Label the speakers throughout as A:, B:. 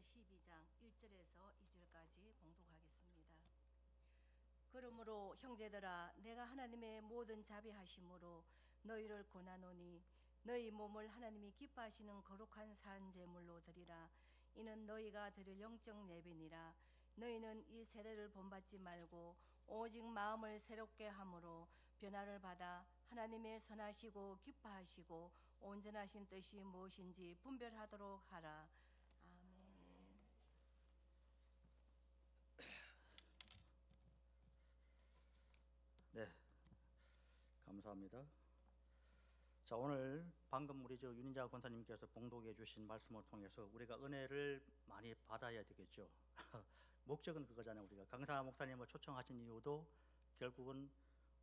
A: 12장 1절에서 2절까지 봉독하겠습니다. 그러므로 형제들아, 내가 하나님의 모든 자비하심으로 너희를 권하노니 너희 몸을 하나님이 기뻐하시는 거룩한 산 제물로 드리라. 이는 너희가 드릴 영적 예배니라. 너희는 이 세대를 본받지 말고 오직 마음을 새롭게 함으로 변화를 받아 하나님의 선하시고 기뻐하시고 온전하신 뜻이 무엇인지 분별하도록 하라. 아멘.
B: 네, 감사합니다. 자, 오늘 방금 우리 윤인자 권사님께서 봉독해 주신 말씀을 통해서 우리가 은혜를 많이 받아야 되겠죠. 목적은 그거잖아요. 우리가 강사 목사님을 초청하신 이유도 결국은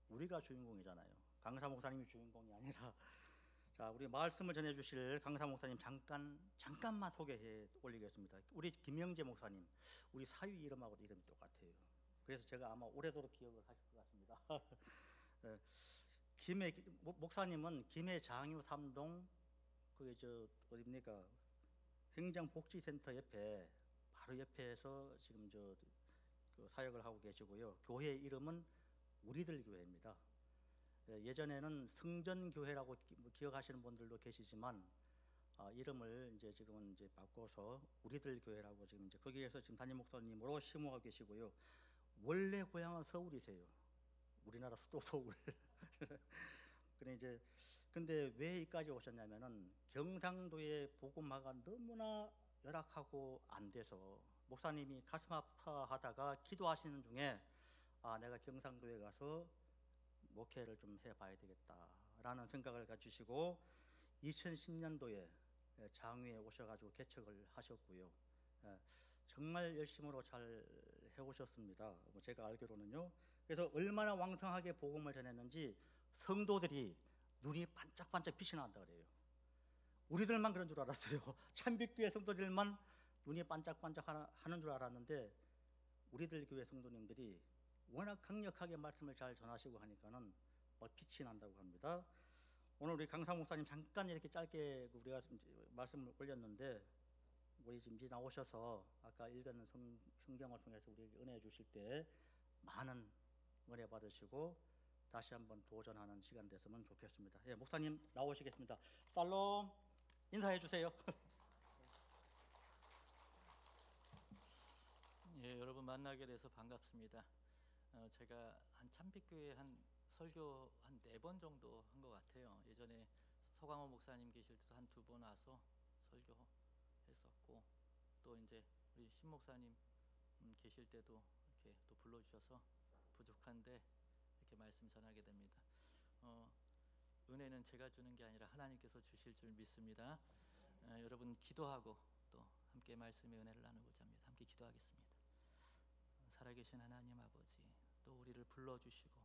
B: 우리가 주인공이잖아요. 강사 목사님이 주인공이 아니라. 자, 우리 말씀을 전해 주실 강사 목사님 잠깐만 소개해 올리겠습니다. 우리 김영재 목사님, 우리 사위 이름하고도 이름이 똑같아요. 그래서 제가 아마 오래도록 기억을 하실 것 같습니다. 네. 목사님은 김해 장유 3동 그게 어디입니까? 행정복지센터 옆에 바로 옆에서 지금 그 사역을 하고 계시고요. 교회 이름은 우리들 교회입니다. 예전에는 성전교회라고 기억하시는 분들도 계시지만 이름을 지금은 바꿔서 우리들 교회라고 지금 거기에서 지금 담임 목사님으로 심호하고 계시고요. 원래 고향은 서울이세요. 우리나라 수도 서울. 근데 왜 여기까지 오셨냐면은 경상도의 복음화가 너무나 열악하고 안 돼서 목사님이 가슴 아파하다가 기도하시는 중에 내가 경상도에 가서 목회를 좀 해봐야 되겠다라는 생각을 가지시고 2010년도에 장위에 오셔가지고 개척을 하셨고요. 정말 열심으로 잘 해오셨습니다. 제가 알기로는요. 그래서 얼마나 왕성하게 복음을 전했는지 성도들이 눈이 반짝반짝 빛이 난다 그래요. 우리들만 그런 줄 알았어요. 참빛교회 성도들만 눈이 반짝반짝 하는 줄 알았는데 우리들 교회 성도님들이 워낙 강력하게 말씀을 잘 전하시고 하니까는 막 빛이 난다고 합니다. 오늘 우리 강사 목사님 잠깐 이렇게 짧게 우리가 말씀을 올렸는데 우리 지금 이제 나오셔서 아까 읽은 성경을 통해서 우리에게 은혜 주실 때 많은 은혜 받으시고 다시 한번 도전하는 시간 됐으면 좋겠습니다. 예, 목사님 나오시겠습니다. 살롬 인사해 주세요.
C: 예, 여러분 만나게 돼서 반갑습니다. 제가 참빛교회 설교 한 4번 정도 한 것 같아요. 예전에 서광호 목사님 계실 때도 한 2번 와서 설교했었고 또 이제 우리 신 목사님 계실 때도 이렇게 또 불러주셔서 부족한데 이렇게 말씀 전하게 됩니다. 은혜는 제가 주는 게 아니라 하나님께서 주실 줄 믿습니다. 여러분 기도하고 또 함께 말씀의 은혜를 나누고자 합니다. 함께 기도하겠습니다. 살아계신 하나님 아버지, 또 우리를 불러주시고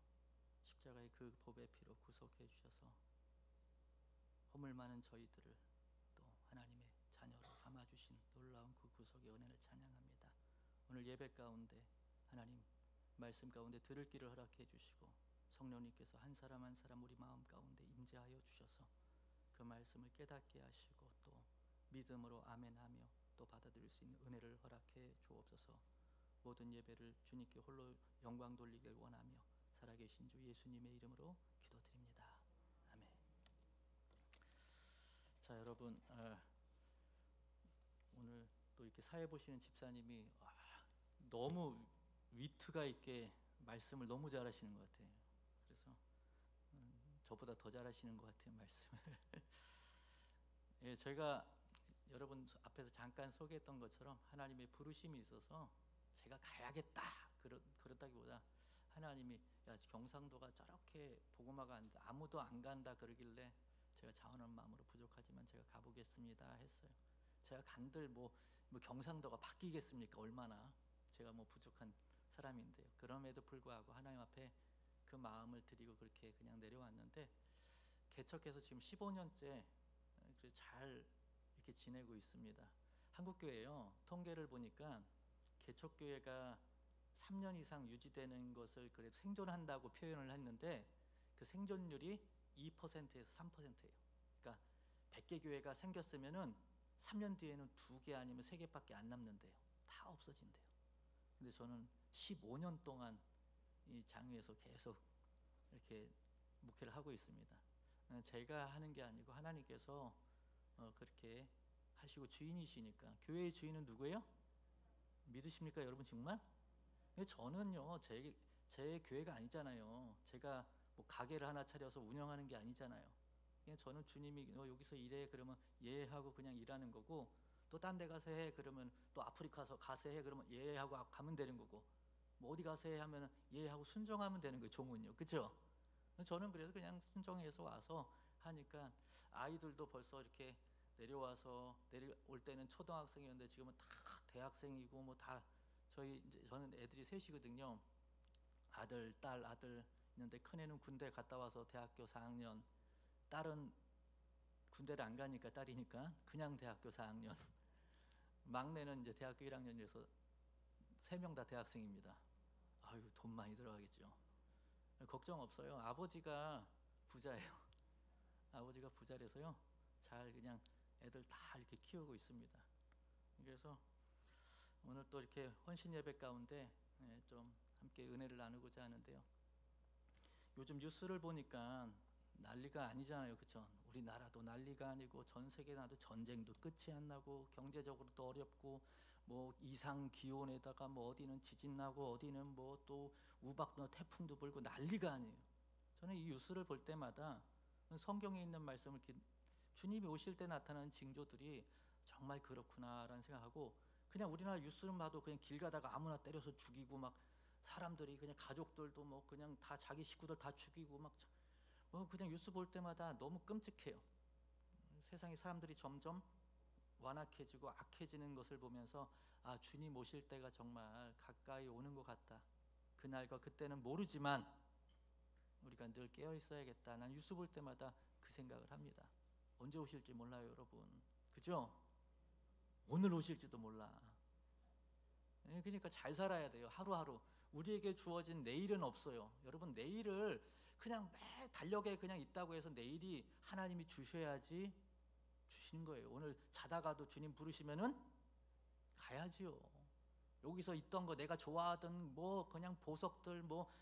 C: 십자가의 그 보배 피로 구속해 주셔서 허물 많은 저희들을 또 하나님의 자녀로 삼아주신 놀라운 그 구속의 은혜를 찬양합니다. 오늘 예배 가운데 하나님 말씀 가운데 들을 길을 허락해 주시고 성령님께서 한 사람 한 사람 우리 마음 가운데 임재하여 주셔서 그 말씀을 깨닫게 하시고 또 믿음으로 아멘하며 또 받아들일 수 있는 은혜를 허락해 주옵소서. 모든 예배를 주님께 홀로 영광 돌리길 원하며 살아계신 주 예수님의 이름으로 기도드립니다. 아멘. 자, 여러분 오늘 또 이렇게 사회 보시는 집사님이 너무 위트가 있게 말씀을 너무 잘하시는 것 같아요. 그래서 저보다 더 잘하시는 것 같아요, 말씀을. 예, 저희가 여러분 앞에서 잠깐 소개했던 것처럼 하나님의 부르심이 있어서 제가 가야겠다 그렇다기보다 하나님이 야 경상도가 저렇게 복음화가 안 돼, 아무도 안 간다 그러길래 제가 자원한 마음으로 부족하지만 제가 가보겠습니다 했어요. 제가 간들 뭐 경상도가 바뀌겠습니까? 얼마나 제가 부족한 사람인데요. 그럼에도 불구하고 하나님 앞에 그 마음을 드리고 그렇게 그냥 내려왔는데 개척해서 지금 15년째 잘 이렇게 지내고 있습니다. 한국교회요, 통계를 보니까 개척교회가 3년 이상 유지되는 것을 그래도 생존한다고 표현을 했는데 그 생존율이 2%에서 3%예요. 그러니까 100개 교회가 생겼으면은 3년 뒤에는 2개 아니면 3개밖에 안 남는데요. 다 없어진대요. 근데 저는 15년 동안 이 장위에서 계속 이렇게 목회를 하고 있습니다. 제가 하는 게 아니고 하나님께서 그렇게 하시고 주인이시니까. 교회의 주인은 누구예요? 믿으십니까 여러분 정말? 저는요 제 교회가 아니잖아요. 제가 뭐 가게를 하나 차려서 운영하는 게 아니잖아요. 그냥 저는 주님이 여기서 일해 그러면 예 하고 그냥 일하는 거고, 또 딴 데 가서 해 그러면 또 아프리카 가서 해 그러면 예 하고 가면 되는 거고, 뭐 어디 가서 해 하면 예 하고 순종하면 되는 거예요. 종은요, 그렇죠? 저는 그래서 그냥 순종해서 와서 하니까 아이들도 벌써 이렇게 내려올 때는 초등학생이었는데 지금은 다 대학생이고 뭐 다 저는 애들이 셋이거든요. 아들, 딸, 아들 있는데 큰애는 군대 갔다 와서 대학교 4학년, 딸은 군대를 안 가니까 딸이니까 그냥 대학교 4학년, 막내는 이제 대학교 1학년이라서 3명 다 대학생입니다. 아유, 돈 많이 들어가겠죠. 걱정 없어요. 아버지가 부자예요. 아버지가 부자라서요 잘 그냥 애들 다 이렇게 키우고 있습니다. 그래서 오늘 또 이렇게 헌신 예배 가운데 좀 함께 은혜를 나누고자 하는데요. 요즘 뉴스를 보니까 난리가 아니잖아요, 그렇죠? 우리나라도 난리가 아니고 전 세계 나도 전쟁도 끝이 안 나고 경제적으로도 어렵고 뭐 이상 기온에다가 뭐 어디는 지진 나고 어디는 뭐 또 우박도 태풍도 불고 난리가 아니에요. 저는 이 뉴스를 볼 때마다 성경에 있는 말씀을 주님이 오실 때 나타나는 징조들이 정말 그렇구나라는 생각하고, 그냥 우리나라 뉴스를 봐도 그냥 길 가다가 아무나 때려서 죽이고 막 사람들이 그냥 가족들도 뭐 그냥 다 자기 식구들 다 죽이고 막 그냥 뉴스 볼 때마다 너무 끔찍해요. 세상에 사람들이 점점 완악해지고 악해지는 것을 보면서 아, 주님 오실 때가 정말 가까이 오는 것 같다. 그날과 그때는 모르지만 우리가 늘 깨어 있어야겠다. 난 뉴스 볼 때마다 그 생각을 합니다. 언제 오실지 몰라요, 여러분. 그죠? 오늘 오실지도 몰라. 그러니까 잘 살아야 돼요. 하루하루. 우리에게 주어진 내일은 없어요. 여러분, 내일을 그냥 매 달력에 그냥 있다고 해서 내일이 하나님이 주셔야지 주시는 거예요. 오늘 자다가도 주님 부르시면은 가야지요. 여기서 있던 거 내가 좋아하던 뭐 그냥 보석들 뭐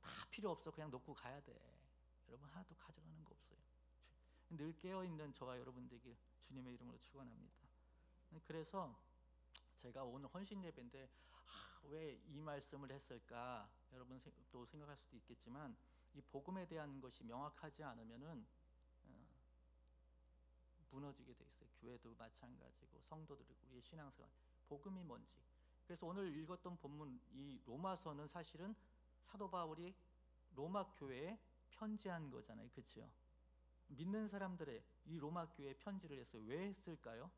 C: 다 필요 없어. 그냥 놓고 가야 돼. 여러분, 하나도 가져가는 거 없어요. 늘 깨어있는 저와 여러분들에게 주님의 이름으로 축원합니다. 그래서 제가 오늘 헌신 예배인데 왜 이 말씀을 했을까? 여러분 또 생각할 수도 있겠지만 이 복음에 대한 것이 명확하지 않으면은 무너지게 돼 있어요. 교회도 마찬가지고 성도들이 우리의 신앙생활, 복음이 뭔지. 그래서 오늘 읽었던 본문 이 로마서는 사실은 사도 바울이 로마 교회에 편지한 거잖아요, 그렇죠? 믿는 사람들의 이 로마 교회에 편지를 했어요. 왜 했을까요?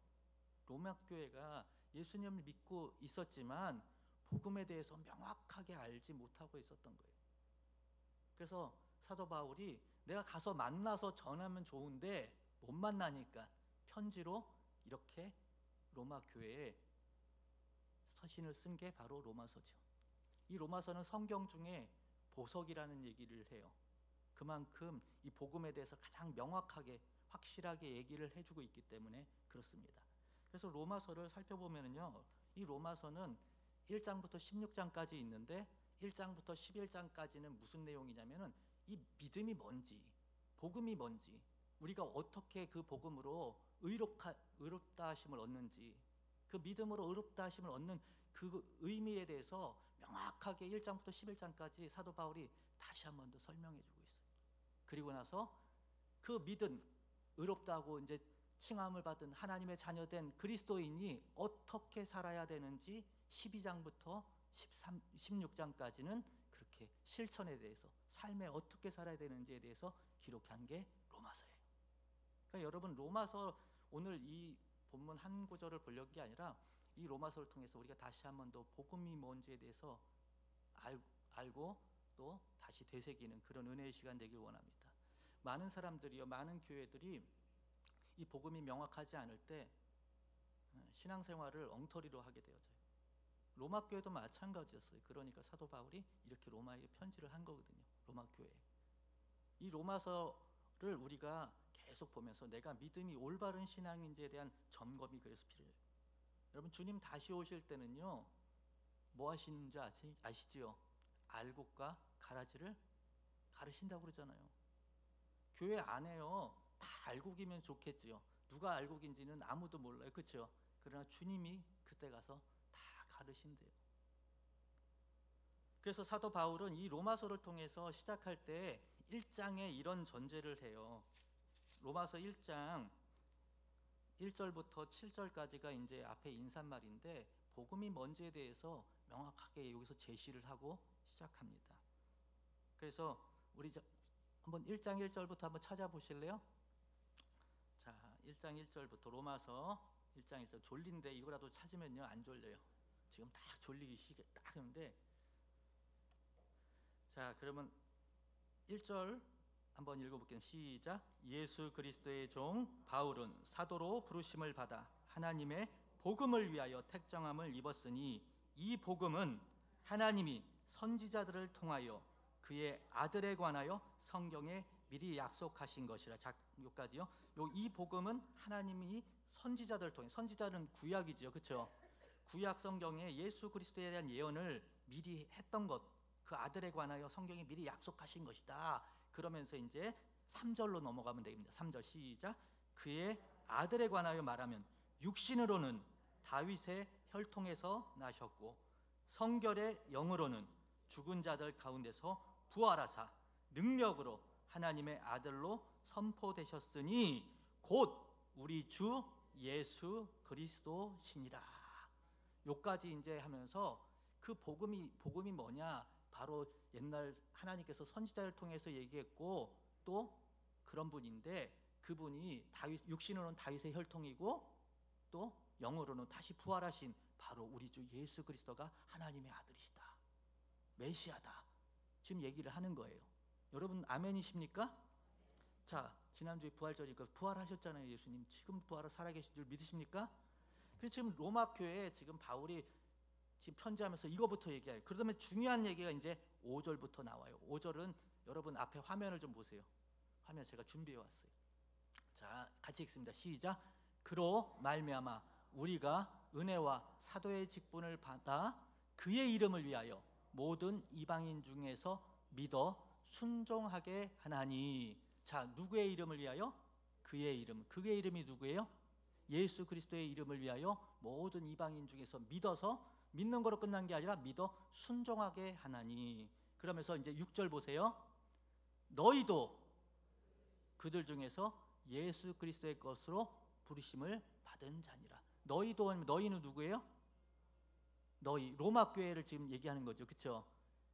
C: 로마 교회가 예수님을 믿고 있었지만 복음에 대해서 명확하게 알지 못하고 있었던 거예요. 그래서 사도 바울이 내가 가서 만나서 전하면 좋은데 못 만나니까 편지로 이렇게 로마 교회에 서신을 쓴 게 바로 로마서죠. 이 로마서는 성경 중에 보석이라는 얘기를 해요. 그만큼 이 복음에 대해서 가장 명확하게 확실하게 얘기를 해주고 있기 때문에 그렇습니다. 그래서 로마서를 살펴보면요, 이 로마서는 1장부터 16장까지 있는데 1장부터 11장까지는 무슨 내용이냐면은 이 믿음이 뭔지, 복음이 뭔지, 우리가 어떻게 그 복음으로 의롭다 하심을 얻는지, 그 믿음으로 의롭다 하심을 얻는 그 의미에 대해서 명확하게 1장부터 11장까지 사도 바울이 다시 한 번 더 설명해 주고 있어요. 그리고 나서 그 믿음, 의롭다고 이제 칭함을 받은 하나님의 자녀된 그리스도인이 어떻게 살아야 되는지 12장부터 16장까지는 그렇게 실천에 대해서, 삶에 어떻게 살아야 되는지에 대해서 기록한 게 로마서예요. 그러니까 여러분, 로마서 오늘 이 본문 한 구절을 보려는 게 아니라 이 로마서를 통해서 우리가 다시 한 번 더 복음이 뭔지에 대해서 알고 또 다시 되새기는 그런 은혜의 시간 되길 원합니다. 많은 사람들이요, 많은 교회들이 이 복음이 명확하지 않을 때 신앙생활을 엉터리로 하게 되어져요. 로마 교회도 마찬가지였어요. 그러니까 사도 바울이 이렇게 로마에 편지를 한 거거든요. 로마 교회에. 이 로마서를 우리가 계속 보면서 내가 믿음이 올바른 신앙인지에 대한 점검이 그래서 필요해요. 여러분, 주님 다시 오실 때는요, 뭐 하시는지 아시지요? 알곡과 가라지를 가르신다고 그러잖아요. 교회 안에요, 다 알곡이면 좋겠지요. 누가 알곡인지는 아무도 몰라요. 그렇죠? 그러나 주님이 그때 가서 다 가르신대요. 그래서 사도 바울은 이 로마서를 통해서 시작할 때 1장에 이런 전제를 해요. 로마서 1장 1절부터 7절까지가 이제 앞에 인사말인데, 복음이 뭔지에 대해서 명확하게 여기서 제시를 하고 시작합니다. 그래서 우리 한번 1장 1절부터 한번 찾아보실래요? 자, 1장 1절부터 로마서 1장 1절. 졸린데 이거라도 찾으면요 안 졸려요. 지금 딱 졸리기 시계 딱 하는데, 자, 그러면 1절 한번 읽어볼게요. 시작. 예수 그리스도의 종 바울은 사도로 부르심을 받아 하나님의 복음을 위하여 택정함을 입었으니, 이 복음은 하나님이 선지자들을 통하여 그의 아들에 관하여 성경에 미리 약속하신 것이라. 자, 여기까지요. 이 복음은 하나님이 선지자들을 통해, 선지자는 구약이죠, 그렇죠? 구약 성경에 예수 그리스도에 대한 예언을 미리 했던 것, 그 아들에 관하여 성경이 미리 약속하신 것이다. 그러면서 이제 3절로 넘어가면 됩니다. 3절 시작. 그의 아들에 관하여 말하면 육신으로는 다윗의 혈통에서 나셨고 성결의 영으로는 죽은 자들 가운데서 부활하사 능력으로 하나님의 아들로 선포되셨으니 곧 우리 주 예수 그리스도시니라. 요까지 이제 하면서 그 복음이 뭐냐? 바로 옛날 하나님께서 선지자를 통해서 얘기했고 또 그런 분인데, 그분이 육신으로는 다윗의 혈통이고 또 영으로는 다시 부활하신 바로 우리 주 예수 그리스도가 하나님의 아들이시다, 메시아다, 지금 얘기를 하는 거예요. 여러분 아멘이십니까? 자, 지난주에 부활절이니까 부활하셨잖아요. 예수님 지금 부활을 살아계신 줄 믿으십니까? 그래서 지금 로마 교회에 지금 바울이 지금 편지하면서 이거부터 얘기해요. 그러면 중요한 얘기가 이제 5절부터 나와요. 5절은 여러분 앞에 화면을 좀 보세요. 화면 제가 준비해 왔어요. 자, 같이 읽습니다. 시작. 그로 말미암아 우리가 은혜와 사도의 직분을 받아 그의 이름을 위하여 모든 이방인 중에서 믿어 순종하게 하나니. 자, 누구의 이름을 위하여? 그의 이름. 그의 이름이 누구예요? 예수 그리스도의 이름을 위하여 모든 이방인 중에서 믿어서, 믿는 거로 끝난 게 아니라 믿어 순종하게 하나니. 그러면서 이제 6절 보세요. 너희도 그들 중에서 예수 그리스도의 것으로 부르심을 받은 자니라. 너희도, 너희는 누구예요? 너희, 로마 교회를 지금 얘기하는 거죠, 그렇죠?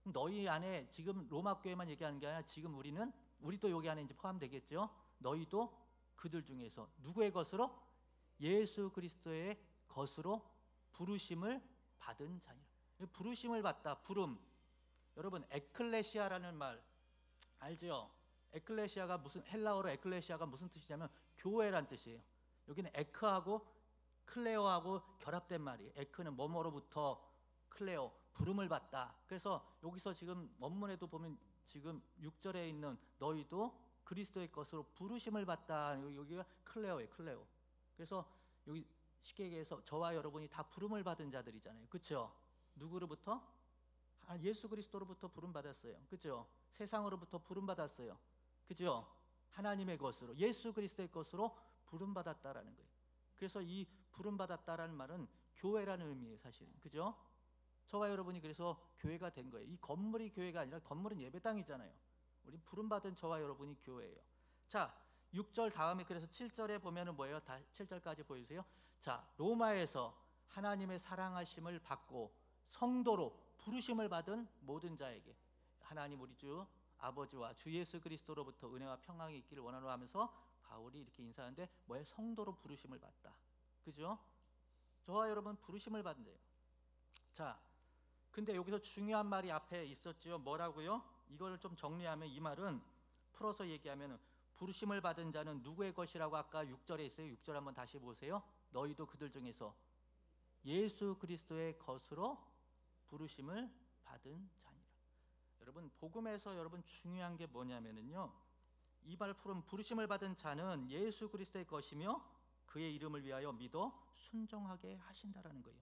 C: 너희 안에 지금 로마 교회만 얘기하는 게 아니라 지금 우리도 여기 안에 이제 포함되겠죠. 너희도 그들 중에서 누구의 것으로? 예수 그리스도의 것으로 부르심을 받은 자니라. 부르심을 받다, 부름. 여러분 에클레시아라는 말 알죠? 에클레시아가 헬라어로 에클레시아가 무슨 뜻이냐면 교회란 뜻이에요. 여기는 에크하고 클레오하고 결합된 말이에요. 에크는 뭐뭐로부터, 클레오 부름을 받다. 그래서 여기서 지금 원문에도 보면 지금 6절에 있는 너희도 그리스도의 것으로 부르심을 받다, 여기가 클레오예요, 클레오. 그래서 여기 쉽게 얘기해서 저와 여러분이 다 부름을 받은 자들이잖아요, 그렇죠? 누구로부터? 예수 그리스도로부터 부름 받았어요, 그렇죠? 세상으로부터 부름 받았어요, 그렇죠? 하나님의 것으로, 예수 그리스도의 것으로 부름 받았다라는 거예요. 그래서 이 부름 받았다라는 말은 교회라는 의미예요, 사실은, 그죠? 저와 여러분이 그래서 교회가 된 거예요. 이 건물이 교회가 아니라, 건물은 예배당이잖아요. 우리 부름 받은 저와 여러분이 교회예요. 자, 6절 다음에 그래서 7절에 보면은 뭐예요? 다 7절까지 보여주세요. 자, 로마에서 하나님의 사랑하심을 받고 성도로 부르심을 받은 모든 자에게 하나님 우리 주 아버지와 주 예수 그리스도로부터 은혜와 평강이 있기를 원하노 하면서 바울이 이렇게 인사하는데 뭐예요? 성도로 부르심을 받다, 그죠? 저와 여러분 부르심을 받은 자예요. 자, 근데 여기서 중요한 말이 앞에 있었죠. 뭐라고요? 이걸 좀 정리하면, 이 말은 풀어서 얘기하면 부르심을 받은 자는 누구의 것이라고 아까 6절에 있어요. 6절 한번 다시 보세요. 너희도 그들 중에서 예수 그리스도의 것으로 부르심을 받은 자니라. 여러분 복음에서 여러분 중요한 게 뭐냐면요, 이 말 부르심을 받은 자는 예수 그리스도의 것이며 그의 이름을 위하여 믿어 순종하게 하신다라는 거예요.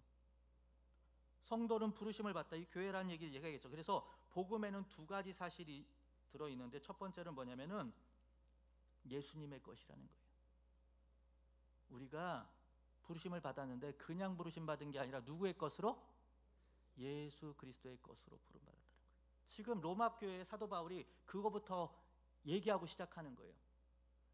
C: 성도는 부르심을 받다. 이 교회라는 얘기를 얘기하겠죠. 그래서 복음에는 두 가지 사실이 들어있는데 첫 번째는 뭐냐면은 예수님의 것이라는 거예요. 우리가 부르심을 받았는데 그냥 부르심 받은 게 아니라 누구의 것으로? 예수 그리스도의 것으로 부름받았다는 거예요. 지금 로마 교회의 사도 바울이 그거부터 얘기하고 시작하는 거예요.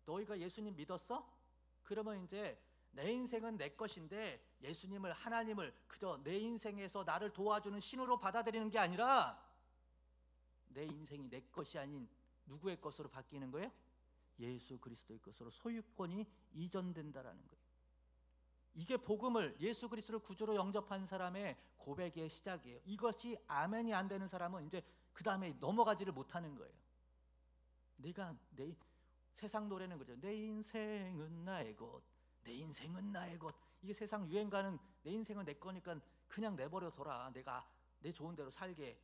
C: 너희가 예수님 믿었어? 그러면 이제 내 인생은 내 것인데 예수님을, 하나님을 그저 내 인생에서 나를 도와주는 신으로 받아들이는 게 아니라 내 인생이 내 것이 아닌 누구의 것으로 바뀌는 거예요? 예수 그리스도의 것으로 소유권이 이전된다라는 거예요. 이게 복음을, 예수 그리스도를 구주로 영접한 사람의 고백의 시작이에요. 이것이 아멘이 안 되는 사람은 이제 그 다음에 넘어가지를 못하는 거예요. 세상 노래는 그죠. 내 인생은 나의 것, 내 인생은 나의 것. 이게 세상 유행가는 내 인생은 내 거니까 그냥 내버려둬라, 내가 내 좋은 대로 살게.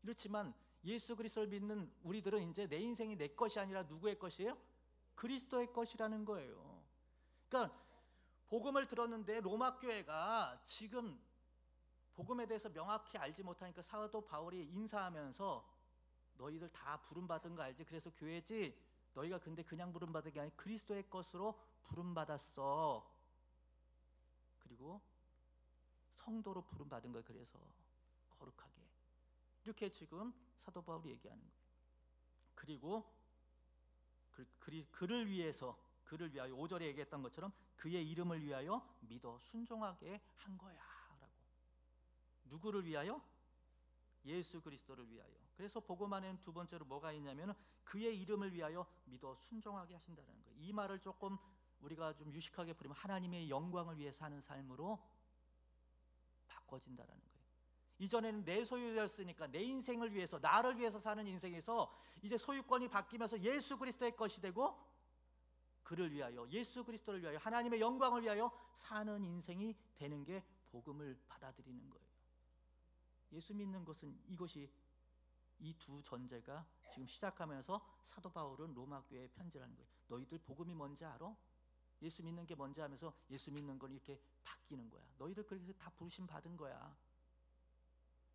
C: 이렇지만 예수 그리스도를 믿는 우리들은 이제 내 인생이 내 것이 아니라 누구의 것이에요? 그리스도의 것이라는 거예요. 그러니까 복음을 들었는데 로마 교회가 지금 복음에 대해서 명확히 알지 못하니까 사도 바울이 인사하면서 너희들 다 부름받은 거 알지? 그래서 교회지? 너희가 근데 그냥 부름받은 게 아니라 그리스도의 것으로 부름받았어. 그리고 성도로 부름받은 거예요. 그래서 거룩하게. 이렇게 지금 사도 바울이 얘기하는 거예요. 그리고 그를 위하여 5절에 얘기했던 것처럼 그의 이름을 위하여 믿어 순종하게 한 거야 라고. 누구를 위하여? 예수 그리스도를 위하여. 그래서 복음 안에는 두 번째로 뭐가 있냐면 그의 이름을 위하여 믿어 순종하게 하신다는 거예요. 이 말을 조금 우리가 좀 유식하게 부르면 하나님의 영광을 위해 사는 삶으로 바꿔진다는 거예요. 이전에는 내 소유였으니까 내 인생을 위해서, 나를 위해서 사는 인생에서 이제 소유권이 바뀌면서 예수 그리스도의 것이 되고 그를 위하여, 예수 그리스도를 위하여, 하나님의 영광을 위하여 사는 인생이 되는 게 복음을 받아들이는 거예요. 예수 믿는 것은 이것이, 이 두 전제가 지금 시작하면서 사도 바울은 로마 교회에 편지를 하는 거예요. 너희들 복음이 뭔지 알아? 예수 믿는 게 뭔지 하면서 예수 믿는 건 이렇게 바뀌는 거야. 너희들 그렇게 다 부르심 받은 거야.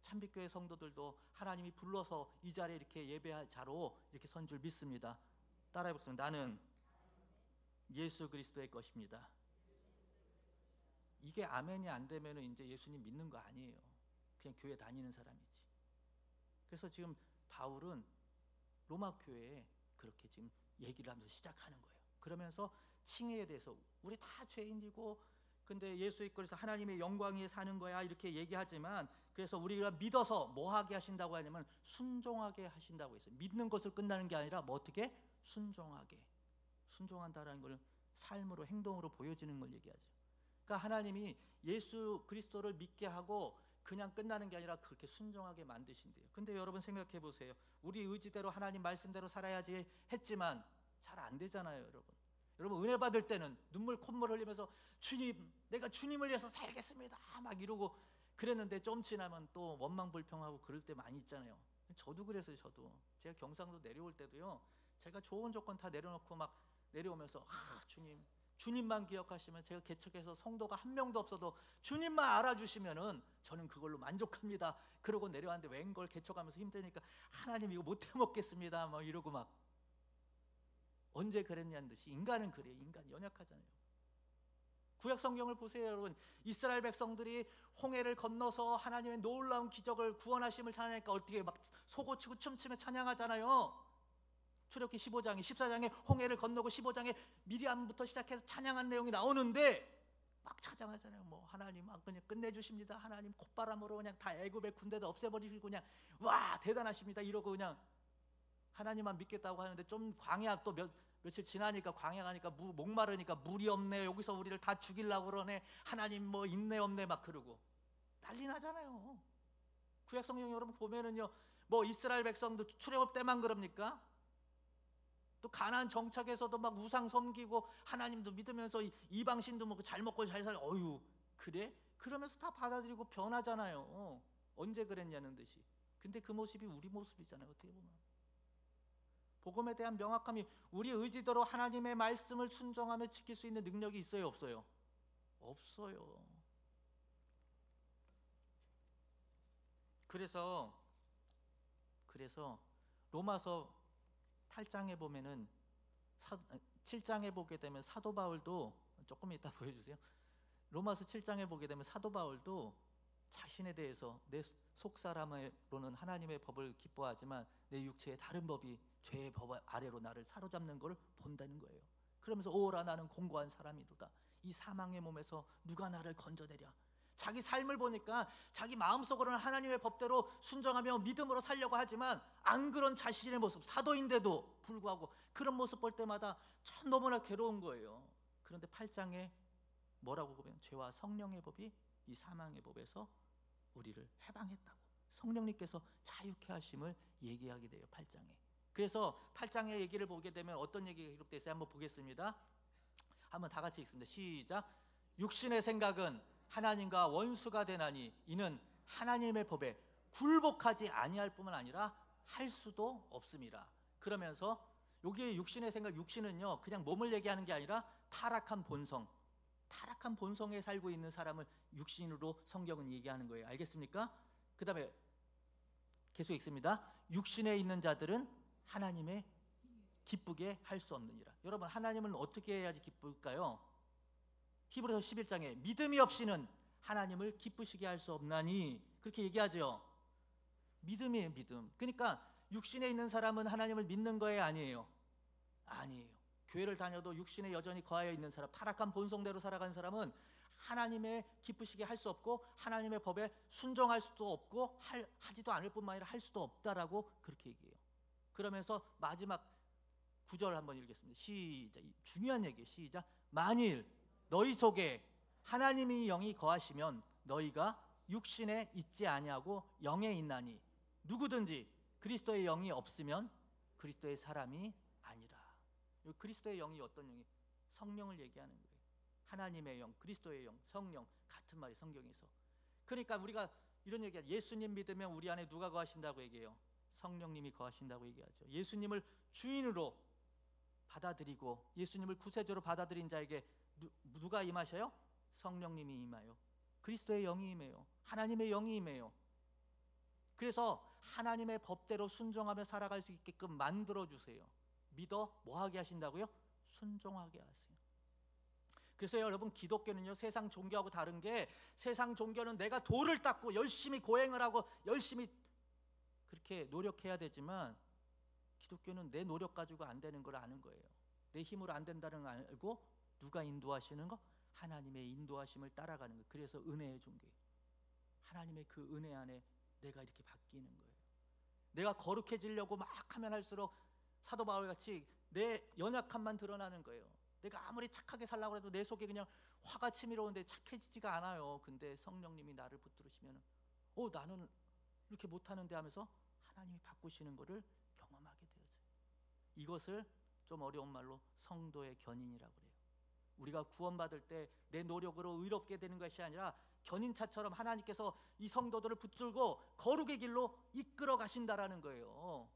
C: 참빛교회 성도들도 하나님이 불러서 이 자리에 이렇게 예배할 자로 이렇게 선 줄 믿습니다. 따라해 보세요. 나는 예수 그리스도의 것입니다. 이게 아멘이 안 되면 이제 예수님 믿는 거 아니에요. 그냥 교회 다니는 사람이지. 그래서 지금 바울은 로마 교회에 그렇게 지금 얘기를 하면서 시작하는 거예요. 그러면서 칭의에 대해서 우리 다 죄인이고 근데 예수의 것에서 하나님의 영광 위에 사는 거야 이렇게 얘기하지만, 그래서 우리가 믿어서 뭐 하게 하신다고 하냐면 순종하게 하신다고 했어요. 믿는 것을 끝나는 게 아니라 뭐 어떻게? 순종하게. 순종한다라는 걸 삶으로, 행동으로 보여지는 걸 얘기하죠. 그러니까 하나님이 예수 그리스도를 믿게 하고 그냥 끝나는 게 아니라 그렇게 순종하게 만드신대요. 근데 여러분 생각해 보세요. 우리 의지대로 하나님 말씀대로 살아야지 했지만 잘 안 되잖아요, 여러분. 여러분 은혜 받을 때는 눈물 콧물 흘리면서 주님, 내가 주님을 위해서 살겠습니다 막 이러고 그랬는데 좀 지나면 또 원망불평하고 그럴 때 많이 있잖아요. 저도 그랬어요. 저도 제가 경상도 내려올 때도요, 제가 좋은 조건 다 내려놓고 막 내려오면서 주님, 주님만 기억하시면, 제가 개척해서 성도가 한 명도 없어도 주님만 알아주시면은 저는 그걸로 만족합니다. 그러고 내려왔는데 웬걸 개척하면서 힘드니까 하나님 이거 못 해먹겠습니다 막 이러고 막. 언제 그랬냐는 듯이 인간은 그래요. 인간 연약하잖아요. 구약 성경을 보세요, 여러분. 이스라엘 백성들이 홍해를 건너서 하나님의 놀라운 기적을, 구원하심을 찬양하니까 어떻게 막 소고치고 춤추며 찬양하잖아요. 출애굽기 15장에 14장에 홍해를 건너고 15장에 미리암부터 시작해서 찬양한 내용이 나오는데 막 찬양하잖아요. 뭐 하나님 막 그냥 끝내주십니다. 하나님 콧바람으로 그냥 다 애굽의 군대도 없애버리시고 그냥 와 대단하십니다 이러고 그냥 하나님만 믿겠다고 하는데, 좀 광야 또 며칠 지나니까 광야 가니까 목마르니까 물이 없네, 여기서 우리를 다 죽이려고 그러네, 하나님 뭐 있네 없네 막 그러고 난리 나잖아요. 구약 성경 여러분 보면은요, 뭐 이스라엘 백성도 출애굽 때만 그럽니까? 또 가나안 정착에서도 막 우상 섬기고 하나님도 믿으면서 이방신도 먹고 잘 먹고 잘 살고, 어휴 그래? 그러면서 다 받아들이고 변하잖아요. 언제 그랬냐는 듯이. 근데 그 모습이 우리 모습이잖아요, 어떻게 보면. 복음에 대한 명확함이, 우리 의지대로 하나님의 말씀을 순종하며 지킬 수 있는 능력이 있어요, 없어요? 없어요. 그래서 로마서 8장에 보면은 7장에 보게 되면 사도 바울도, 조금 이따 보여주세요. 로마서 7장에 보게 되면 사도 바울도 자신에 대해서 내 속사람으로는 하나님의 법을 기뻐하지만 내 육체의 다른 법이 죄의 법 아래로 나를 사로잡는 걸 본다는 거예요. 그러면서 오라 나는 공고한 사람이로다. 이 사망의 몸에서 누가 나를 건져내랴. 자기 삶을 보니까 자기 마음속으로는 하나님의 법대로 순종하며 믿음으로 살려고 하지만 안 그런 자신의 모습, 사도인데도 불구하고 그런 모습 볼 때마다 참 너무나 괴로운 거예요. 그런데 8장에 뭐라고 보면 죄와 성령의 법이 이 사망의 법에서 우리를 해방했다고, 성령님께서 자유케 하심을 얘기하게 돼요, 8장에. 그래서 8장의 얘기를 보게 되면 어떤 얘기가 기록되어 있어요? 한번 보겠습니다. 한번 다 같이 읽습니다. 시작. 육신의 생각은 하나님과 원수가 되나니 이는 하나님의 법에 굴복하지 아니할 뿐만 아니라 할 수도 없습니다. 그러면서 여기에 육신의 생각, 육신은요 그냥 몸을 얘기하는 게 아니라 타락한 본성, 타락한 본성에 살고 있는 사람을 육신으로 성경은 얘기하는 거예요. 알겠습니까? 그 다음에 계속 읽습니다. 육신에 있는 자들은 하나님의 기쁘게 할 수 없느니라. 여러분, 하나님은 어떻게 해야지 기쁠까요? 히브리서 11장에 믿음이 없이는 하나님을 기쁘시게 할 수 없나니, 그렇게 얘기하죠. 믿음이에요, 믿음. 그러니까 육신에 있는 사람은 하나님을 믿는 거예요, 아니에요? 아니에요. 교회를 다녀도 육신에 여전히 거하여 있는 사람, 타락한 본성대로 살아가는 사람은 하나님의 기쁘시게 할 수 없고 하나님의 법에 순종할 수도 없고 하지도 않을 뿐만 아니라 할 수도 없다라고 그렇게 얘기해요. 그러면서 마지막 9절 한번 읽겠습니다. 시작. 중요한 얘기예요. 시작. 만일 너희 속에 하나님의 영이 거하시면 너희가 육신에 있지 아니하고 영에 있나니 누구든지 그리스도의 영이 없으면 그리스도의 사람이 아니라. 그리스도의 영이 어떤 영이? 성령을 얘기하는 거예요. 하나님의 영, 그리스도의 영, 성령, 같은 말이 성경에서. 그러니까 우리가 이런 얘기하죠. 예수님 믿으면 우리 안에 누가 거하신다고 얘기해요? 성령님이 거하신다고 얘기하죠. 예수님을 주인으로 받아들이고 예수님을 구세주로 받아들인 자에게 누가 임하셔요? 성령님이 임하여 그리스도의 영이 임해요. 하나님의 영이 임해요. 그래서 하나님의 법대로 순종하며 살아갈 수 있게끔 만들어주세요. 믿어 뭐하게 하신다고요? 순종하게 하세요. 그래서 여러분, 기독교는요 세상 종교하고 다른 게, 세상 종교는 내가 도를 닦고 열심히 고행을 하고 열심히 그렇게 노력해야 되지만 기독교는 내 노력 가지고 안 되는 걸 아는 거예요. 내 힘으로 안 된다는 걸 알고 누가 인도하시는 거? 하나님의 인도하심을 따라가는 거예요. 그래서 은혜의 종교예요. 하나님의 그 은혜 안에 내가 이렇게 바뀌는 거예요. 내가 거룩해지려고 막 하면 할수록 사도 바울같이 내 연약함만 드러나는 거예요. 내가 아무리 착하게 살려고 해도 내 속에 그냥 화가 치밀어오는데 착해지지가 않아요. 근데 성령님이 나를 붙들으시면 나는 이렇게 못하는데 하면서 하나님이 바꾸시는 것을 경험하게 되어져요. 이것을 좀 어려운 말로 성도의 견인이라고 그래요. 우리가 구원받을 때 내 노력으로 의롭게 되는 것이 아니라 견인차처럼 하나님께서 이 성도들을 붙들고 거룩의 길로 이끌어 가신다라는 거예요.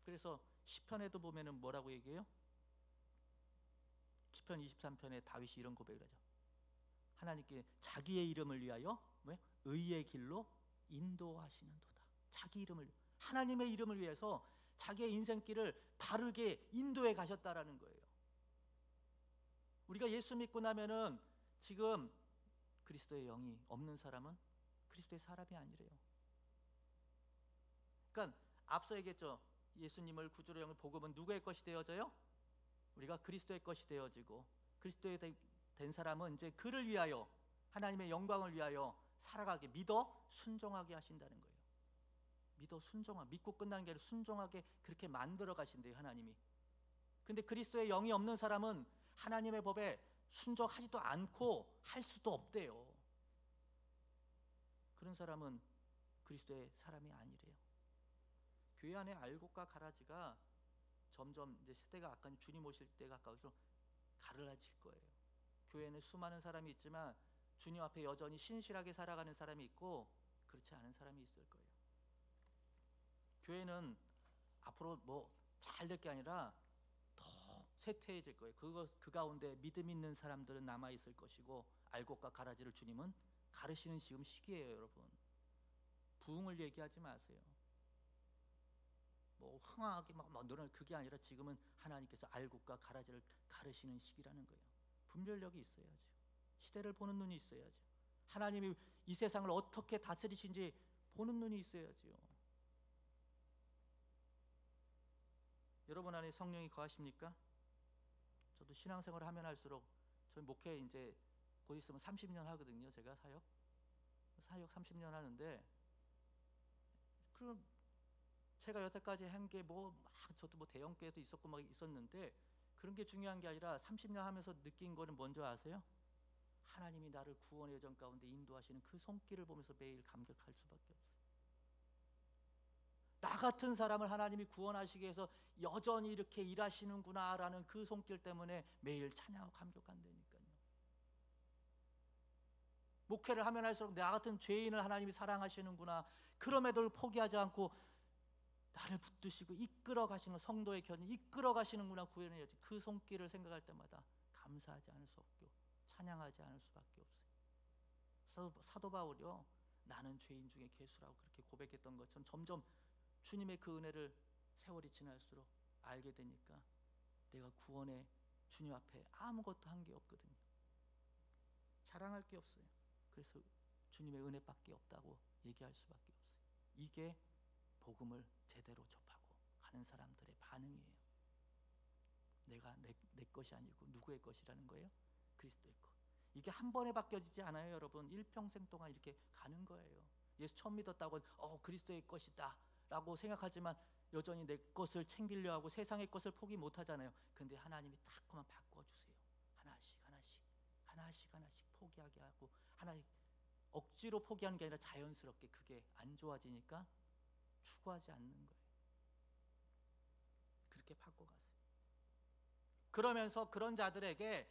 C: 그래서 시편에도 보면은 뭐라고 얘기해요? 시편 23편에 다윗이 이런 고백을 하죠. 하나님께 자기의 이름을 위하여 의의 길로 인도하시는도다. 자기 이름을, 하나님의 이름을 위해서 자기의 인생길을 바르게 인도해 가셨다라는 거예요. 우리가 예수 믿고 나면은 지금 그리스도의 영이 없는 사람은 그리스도의 사람이 아니래요. 그러니까 앞서 얘기했죠. 예수님을 구주로 영을 복음은 누구의 것이 되어져요? 우리가 그리스도의 것이 되어지고, 그리스도의 된 사람은 이제 그를 위하여, 하나님의 영광을 위하여 살아가게, 믿어 순종하게 하신다는 거예요. 믿어 순종하게, 믿고 끝나는 게 아니라 순종하게 그렇게 만들어 가신대요, 하나님이. 근데 그리스도의 영이 없는 사람은 하나님의 법에 순종하지도 않고 할 수도 없대요. 그런 사람은 그리스도의 사람이 아니래요. 교회 안에 알곡과 가라지가 점점 이제 세대가 아까 주님 오실 때가 가까워서 갈라질 거예요. 교회는 수많은 사람이 있지만 주님 앞에 여전히 신실하게 살아가는 사람이 있고 그렇지 않은 사람이 있을 거예요. 교회는 앞으로 뭐 잘 될 게 아니라 더 쇠퇴해질 거예요. 그 가운데 믿음 있는 사람들은 남아 있을 것이고 알곡과 가라지를 주님은 가르시는 지금 시기예요, 여러분. 부흥을 얘기하지 마세요. 뭐 흥하게 막 너는 그게 아니라 지금은 하나님께서 알곡과 가라지를 가르시는 시기라는 거예요. 분별력이 있어야죠. 시대를 보는 눈이 있어야죠. 하나님이 이 세상을 어떻게 다스리신지 보는 눈이 있어야죠. 여러분 안에 성령이 거하십니까? 저도 신앙생활을 하면 할수록 저희 목회 이제 곧 있으면 30년 하거든요. 제가 사역 30년 하는데, 그럼 제가 여태까지 한 게 뭐 막 저도 뭐 대형교회도 있었고 막 있었는데 그런 게 중요한 게 아니라 30년 하면서 느낀 거는 뭔지 아세요? 하나님이 나를 구원의 여정 가운데 인도하시는 그 손길을 보면서 매일 감격할 수밖에 없어요. 나 같은 사람을 하나님이 구원하시기 위해서 여전히 이렇게 일하시는구나라는 그 손길 때문에 매일 찬양하고 감격한다니까요. 목회를 하면 할수록 나 같은 죄인을 하나님이 사랑하시는구나, 그럼에도 포기하지 않고 나를 붙드시고 이끌어 가시는, 성도의 견인 이끌어 가시는구나, 구원의 여정, 그 손길을 생각할 때마다 감사하지 않을 수 없고 찬양하지 않을 수밖에 없어요. 사도 바울이요, 나는 죄인 중에 괴수라고 그렇게 고백했던 것처럼 점점 주님의 그 은혜를 세월이 지날수록 알게 되니까 내가 구원의 주님 앞에 아무것도 한 게 없거든요. 자랑할 게 없어요. 그래서 주님의 은혜밖에 없다고 얘기할 수밖에 없어요. 이게 복음을 제대로 접하고 가는 사람들의 반응이에요. 내가 내 것이 아니고 누구의 것이라는 거예요? 그리스도의 것. 이게 한 번에 바뀌어지지 않아요, 여러분. 일평생 동안 이렇게 가는 거예요. 예수 처음 믿었다고 그리스도의 것이다 라고 생각하지만 여전히 내 것을 챙기려 하고 세상의 것을 포기 못 하잖아요. 근데 하나님이 딱 그만 바꿔주세요. 하나씩 포기하게 하고, 하나님 억지로 포기하는 게 아니라 자연스럽게 그게 안 좋아지니까 추구하지 않는 거예요. 그렇게 바꿔가세요. 그러면서 그런 자들에게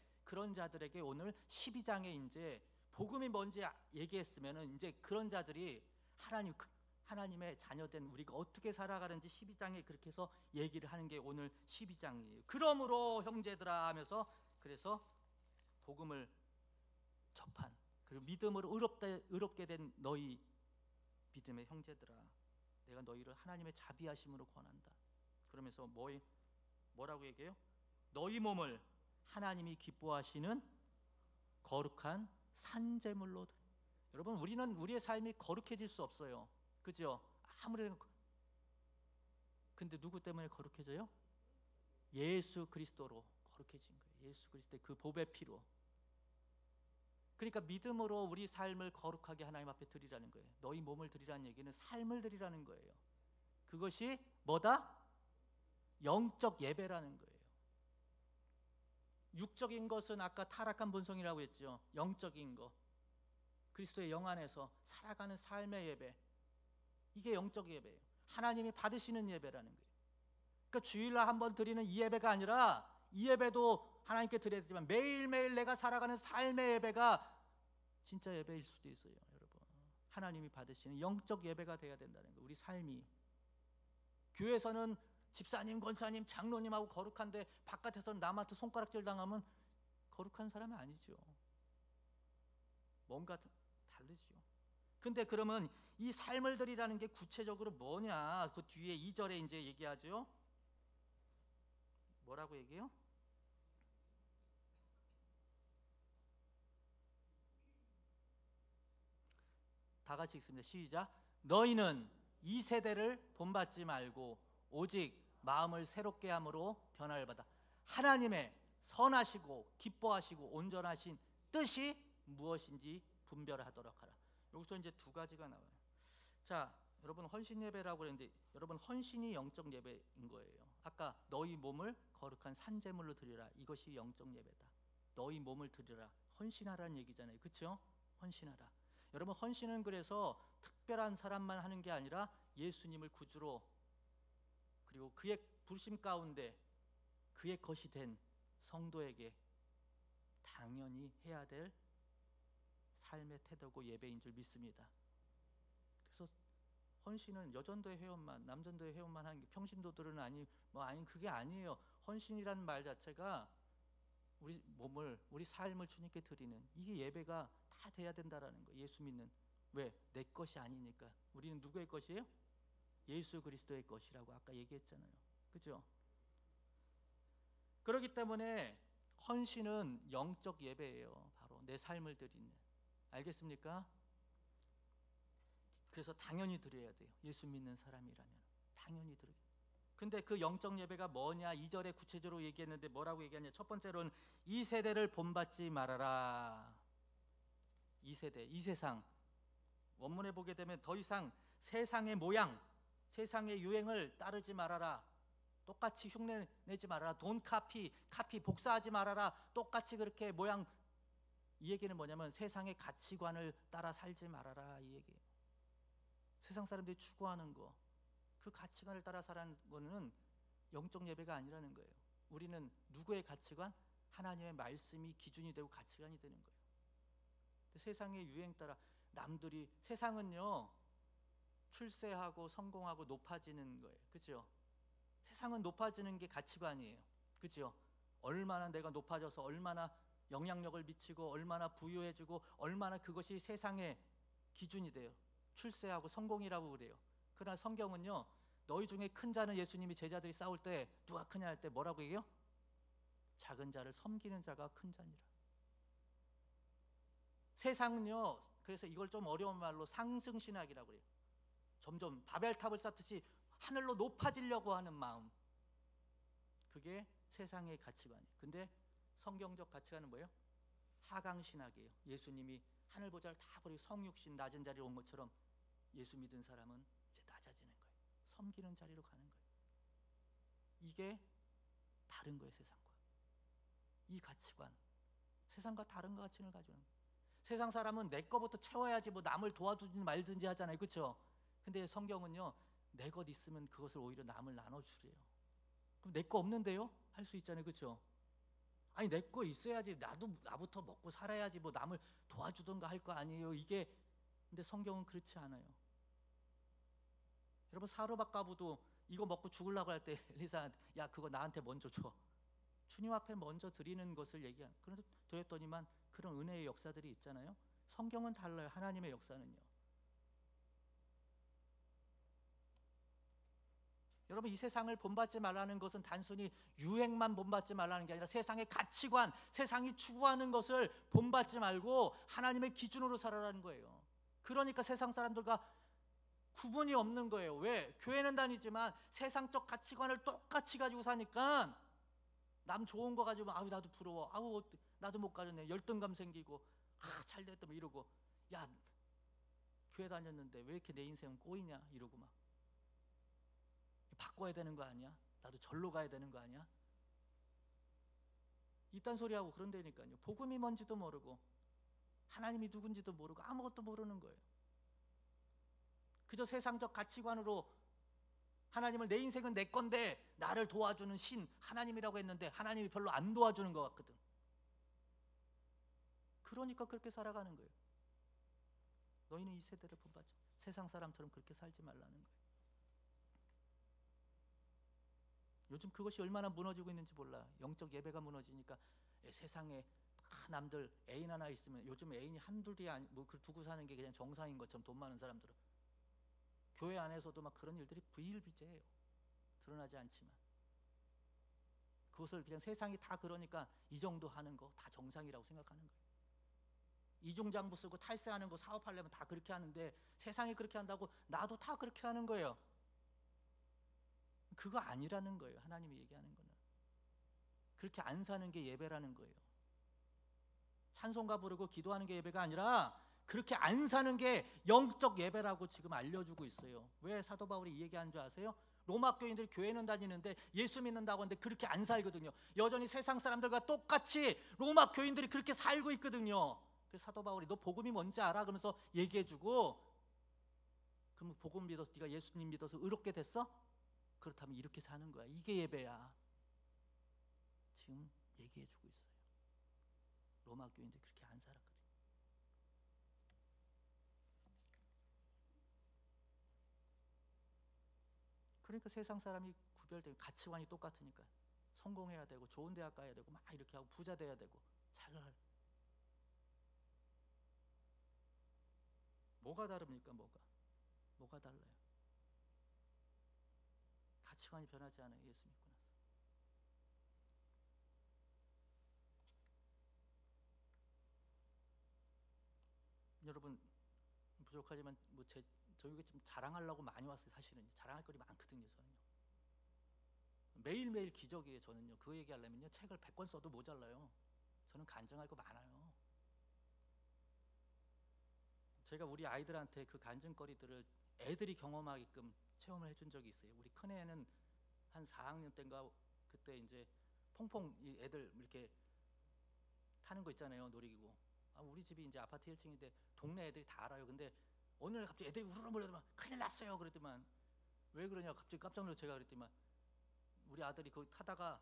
C: 오늘 12장에 이제 복음이 뭔지 얘기했으면은 이제 그런 자들이 하나님의 자녀된 우리가 어떻게 살아가는지 12장에 그렇게 해서 얘기를 하는 게 오늘 12장이에요. 그러므로 형제들아 하면서, 그래서 복음을 접한, 그리고 믿음으로 의롭게 된 너희 믿음의 형제들아, 내가 너희를 하나님의 자비하심으로 권한다. 그러면서 뭐라고 얘기해요? 너희 몸을 하나님이 기뻐하시는 거룩한 산제물로. 여러분, 우리는 우리의 삶이 거룩해질 수 없어요. 그죠? 아무리. 근데 누구 때문에 거룩해져요? 예수 그리스도로 거룩해진 거예요. 예수 그리스도의 그 보배 피로. 그러니까 믿음으로 우리 삶을 거룩하게 하나님 앞에 드리라는 거예요. 너희 몸을 드리라는 얘기는 삶을 드리라는 거예요. 그것이 뭐다? 영적 예배라는 거예요. 육적인 것은 아까 타락한 본성이라고 했죠. 영적인 거, 그리스도의 영 안에서 살아가는 삶의 예배, 이게 영적 예배예요. 하나님이 받으시는 예배라는 거예요. 그러니까 주일날 한번 드리는 이 예배가 아니라, 이 예배도 하나님께 드려야 되지만 매일매일 내가 살아가는 삶의 예배가 진짜 예배일 수도 있어요, 여러분. 하나님이 받으시는 영적 예배가 돼야 된다는 거예요. 우리 삶이. 교회에서는 집사님, 권사님, 장로님하고 거룩한데 바깥에서는 남한테 손가락질 당하면 거룩한 사람이 아니죠. 뭔가 다르죠. 근데 그러면 이 삶을 드리라는 게 구체적으로 뭐냐? 그 뒤에 2절에 이제 얘기하죠. 뭐라고 얘기해요? 다 같이 읽습니다. 시작. 너희는 이 세대를 본받지 말고 오직 마음을 새롭게 함으로 변화를 받아 하나님의 선하시고 기뻐하시고 온전하신 뜻이 무엇인지 분별하도록 하라. 여기서 이제 두 가지가 나와요. 자, 여러분 헌신 예배라고 그랬는데, 여러분 헌신이 영적 예배인 거예요. 아까 너희 몸을 거룩한 산제물로 드리라, 이것이 영적 예배다. 너희 몸을 드리라, 헌신하라는 얘기잖아요. 그렇죠? 헌신하라. 여러분, 헌신은 그래서 특별한 사람만 하는 게 아니라 예수님을 구주로, 그리고 그의 부르심 가운데 그의 것이 된 성도에게 당연히 해야 될 삶의 태도고 예배인 줄 믿습니다. 그래서 헌신은 여전도의 회원만, 남전도의 회원만 하는 게, 평신도들은 아니 그게 아니에요. 헌신이라는 말 자체가 우리 몸을, 우리 삶을 주님께 드리는, 이게 예배가 다 돼야 된다라는 거예요. 예수 믿는. 왜? 내 것이 아니니까. 우리는 누구의 것이에요? 예수 그리스도의 것이라고 아까 얘기했잖아요. 그죠? 그렇기 때문에 헌신은 영적 예배예요. 바로 내 삶을 드리는. 알겠습니까? 그래서 당연히 드려야 돼요. 예수 믿는 사람이라면 당연히 드려요. 근데 그 영적 예배가 뭐냐? 2절에 구체적으로 얘기했는데 뭐라고 얘기하냐? 첫 번째로는 이 세대를 본받지 말아라. 이 세대, 이 세상. 원문에 보게 되면 더 이상 세상의 모양, 세상의 유행을 따르지 말아라. 똑같이 흉내 내지 말아라. 돈 카피 복사하지 말아라. 똑같이 그렇게 모양. 이 얘기는 뭐냐면 세상의 가치관을 따라 살지 말아라, 이 얘기예요. 세상 사람들이 추구하는 거, 그 가치관을 따라 살아가는 거는 영적 예배가 아니라는 거예요. 우리는 누구의 가치관? 하나님의 말씀이 기준이 되고 가치관이 되는 거예요. 세상의 유행 따라 남들이, 세상은요 출세하고 성공하고 높아지는 거예요. 그죠? 세상은 높아지는 게 가치관이에요. 그죠? 얼마나 내가 높아져서 얼마나 영향력을 미치고 얼마나 부유해지고 얼마나 그것이 세상의 기준이 돼요. 출세하고 성공이라고 그래요. 그러나 성경은요, 너희 중에 큰 자는, 예수님이 제자들이 싸울 때 누가 크냐 할 때 뭐라고 얘기해요? 작은 자를 섬기는 자가 큰 자니라. 세상은요, 그래서 이걸 좀 어려운 말로 상승신학이라고 그래요. 점점 바벨탑을 쌓듯이 하늘로 높아지려고 하는 마음, 그게 세상의 가치관이에요. 근데 성경적 가치관은 뭐예요? 하강신학이에요. 예수님이 하늘 보좌를 다 버리고 성육신 낮은 자리로 온 것처럼 예수 믿은 사람은 이제 낮아지는 거예요. 섬기는 자리로 가는 거예요. 이게 다른 거예요. 세상과 이 가치관, 세상과 다른 가치관을 가지고 있는 거예요. 세상 사람은 내 거부터 채워야지 뭐 남을 도와주든 말든지 하잖아요. 그렇죠? 근데 성경은요, 내 것 있으면 그것을 오히려 남을 나눠주래요. 그럼 내 거 없는데요? 할 수 있잖아요. 그렇죠? 아니 내 거 있어야지, 나부터 먹고 살아야지 뭐 남을 도와주던가 할 거 아니에요, 이게. 근데 성경은 그렇지 않아요. 여러분, 사르밧가부도 이거 먹고 죽으려고 할 때 엘리사한테, 야 그거 나한테 먼저 줘. 주님 앞에 먼저 드리는 것을 얘기한. 그런데 드렸더니만 그런 은혜의 역사들이 있잖아요. 성경은 달라요. 하나님의 역사는요. 여러분, 이 세상을 본받지 말라는 것은 단순히 유행만 본받지 말라는 게 아니라 세상의 가치관, 세상이 추구하는 것을 본받지 말고 하나님의 기준으로 살아라는 거예요. 그러니까 세상 사람들과 구분이 없는 거예요. 왜? 교회는 다니지만 세상적 가치관을 똑같이 가지고 사니까 남 좋은 거 가지고 아우 나도 부러워, 아우 나도 못 가졌네, 열등감 생기고, 잘 됐다 뭐 이러고, 야 교회 다녔는데 왜 이렇게 내 인생은 꼬이냐 이러고 막, 바꿔야 되는 거 아니야? 나도 절로 가야 되는 거 아니야? 이딴 소리하고 그런다니까요. 복음이 뭔지도 모르고 하나님이 누군지도 모르고 아무것도 모르는 거예요. 그저 세상적 가치관으로 하나님을, 내 인생은 내 건데 나를 도와주는 신 하나님이라고 했는데 하나님이 별로 안 도와주는 것 같거든. 그러니까 그렇게 살아가는 거예요. 너희는 이 세대를 본받아. 세상 사람처럼 그렇게 살지 말라는 거예요. 요즘 그것이 얼마나 무너지고 있는지 몰라. 영적 예배가 무너지니까 세상에 남들 애인 하나 있으면, 요즘 애인이 한둘이 아니 뭐 두고 사는 게 그냥 정상인 것처럼, 돈 많은 사람들은. 교회 안에서도 막 그런 일들이 비일비재해요. 드러나지 않지만 그것을 그냥 세상이 다 그러니까 이 정도 하는 거 다 정상이라고 생각하는 거예요. 이중장부 쓰고 탈세하는 거 사업하려면 다 그렇게 하는데 세상이 그렇게 한다고 나도 다 그렇게 하는 거예요. 그거 아니라는 거예요. 하나님이 얘기하는 거는 그렇게 안 사는 게 예배라는 거예요. 찬송가 부르고 기도하는 게 예배가 아니라 그렇게 안 사는 게 영적 예배라고 지금 알려주고 있어요. 왜 사도 바울이 이 얘기하는 줄 아세요? 로마 교인들이 교회는 다니는데 예수 믿는다고 하는데 그렇게 안 살거든요. 여전히 세상 사람들과 똑같이 로마 교인들이 그렇게 살고 있거든요. 그래서 사도 바울이 너 복음이 뭔지 알아? 그러면서 얘기해주고, 그럼 복음 믿어서 네가 예수님 믿어서 의롭게 됐어? 그렇다면 이렇게 사는 거야. 이게 예배야. 지금 얘기해주고 있어요. 로마 교인들이 그렇게 안 살았거든요. 그러니까 세상 사람이 구별되고 가치관이 똑같으니까 성공해야 되고 좋은 대학 가야 되고 막 이렇게 하고 부자 돼야 되고 잘 뭐가 다릅니까? 뭐가 달라요? 가치관이 변하지 않아요. 예수 믿고 나서. 여러분 부족하지만 저희가 좀 자랑하려고 많이 왔어요. 사실은 자랑할 거리 많거든요. 저는요. 매일매일 기적이에요. 저는요. 그 얘기하려면요. 책을 100권 써도 모자라요. 저는 간증할 거 많아요. 제가 우리 아이들한테 그 간증거리들을 애들이 경험하게끔 체험을 해준 적이 있어요. 우리 큰애는 한 4학년 때인가 그때 이제 퐁퐁 이 애들 이렇게 타는 거 있잖아요. 놀이기구. 우리 집이 이제 아파트 1층인데 동네 애들이 다 알아요. 근데 어느 날 갑자기 애들이 우르르 몰려들면 큰일 났어요. 그랬더만 왜 그러냐 갑자기 깜짝 놀라서 제가 그랬더만 우리 아들이 거기 타다가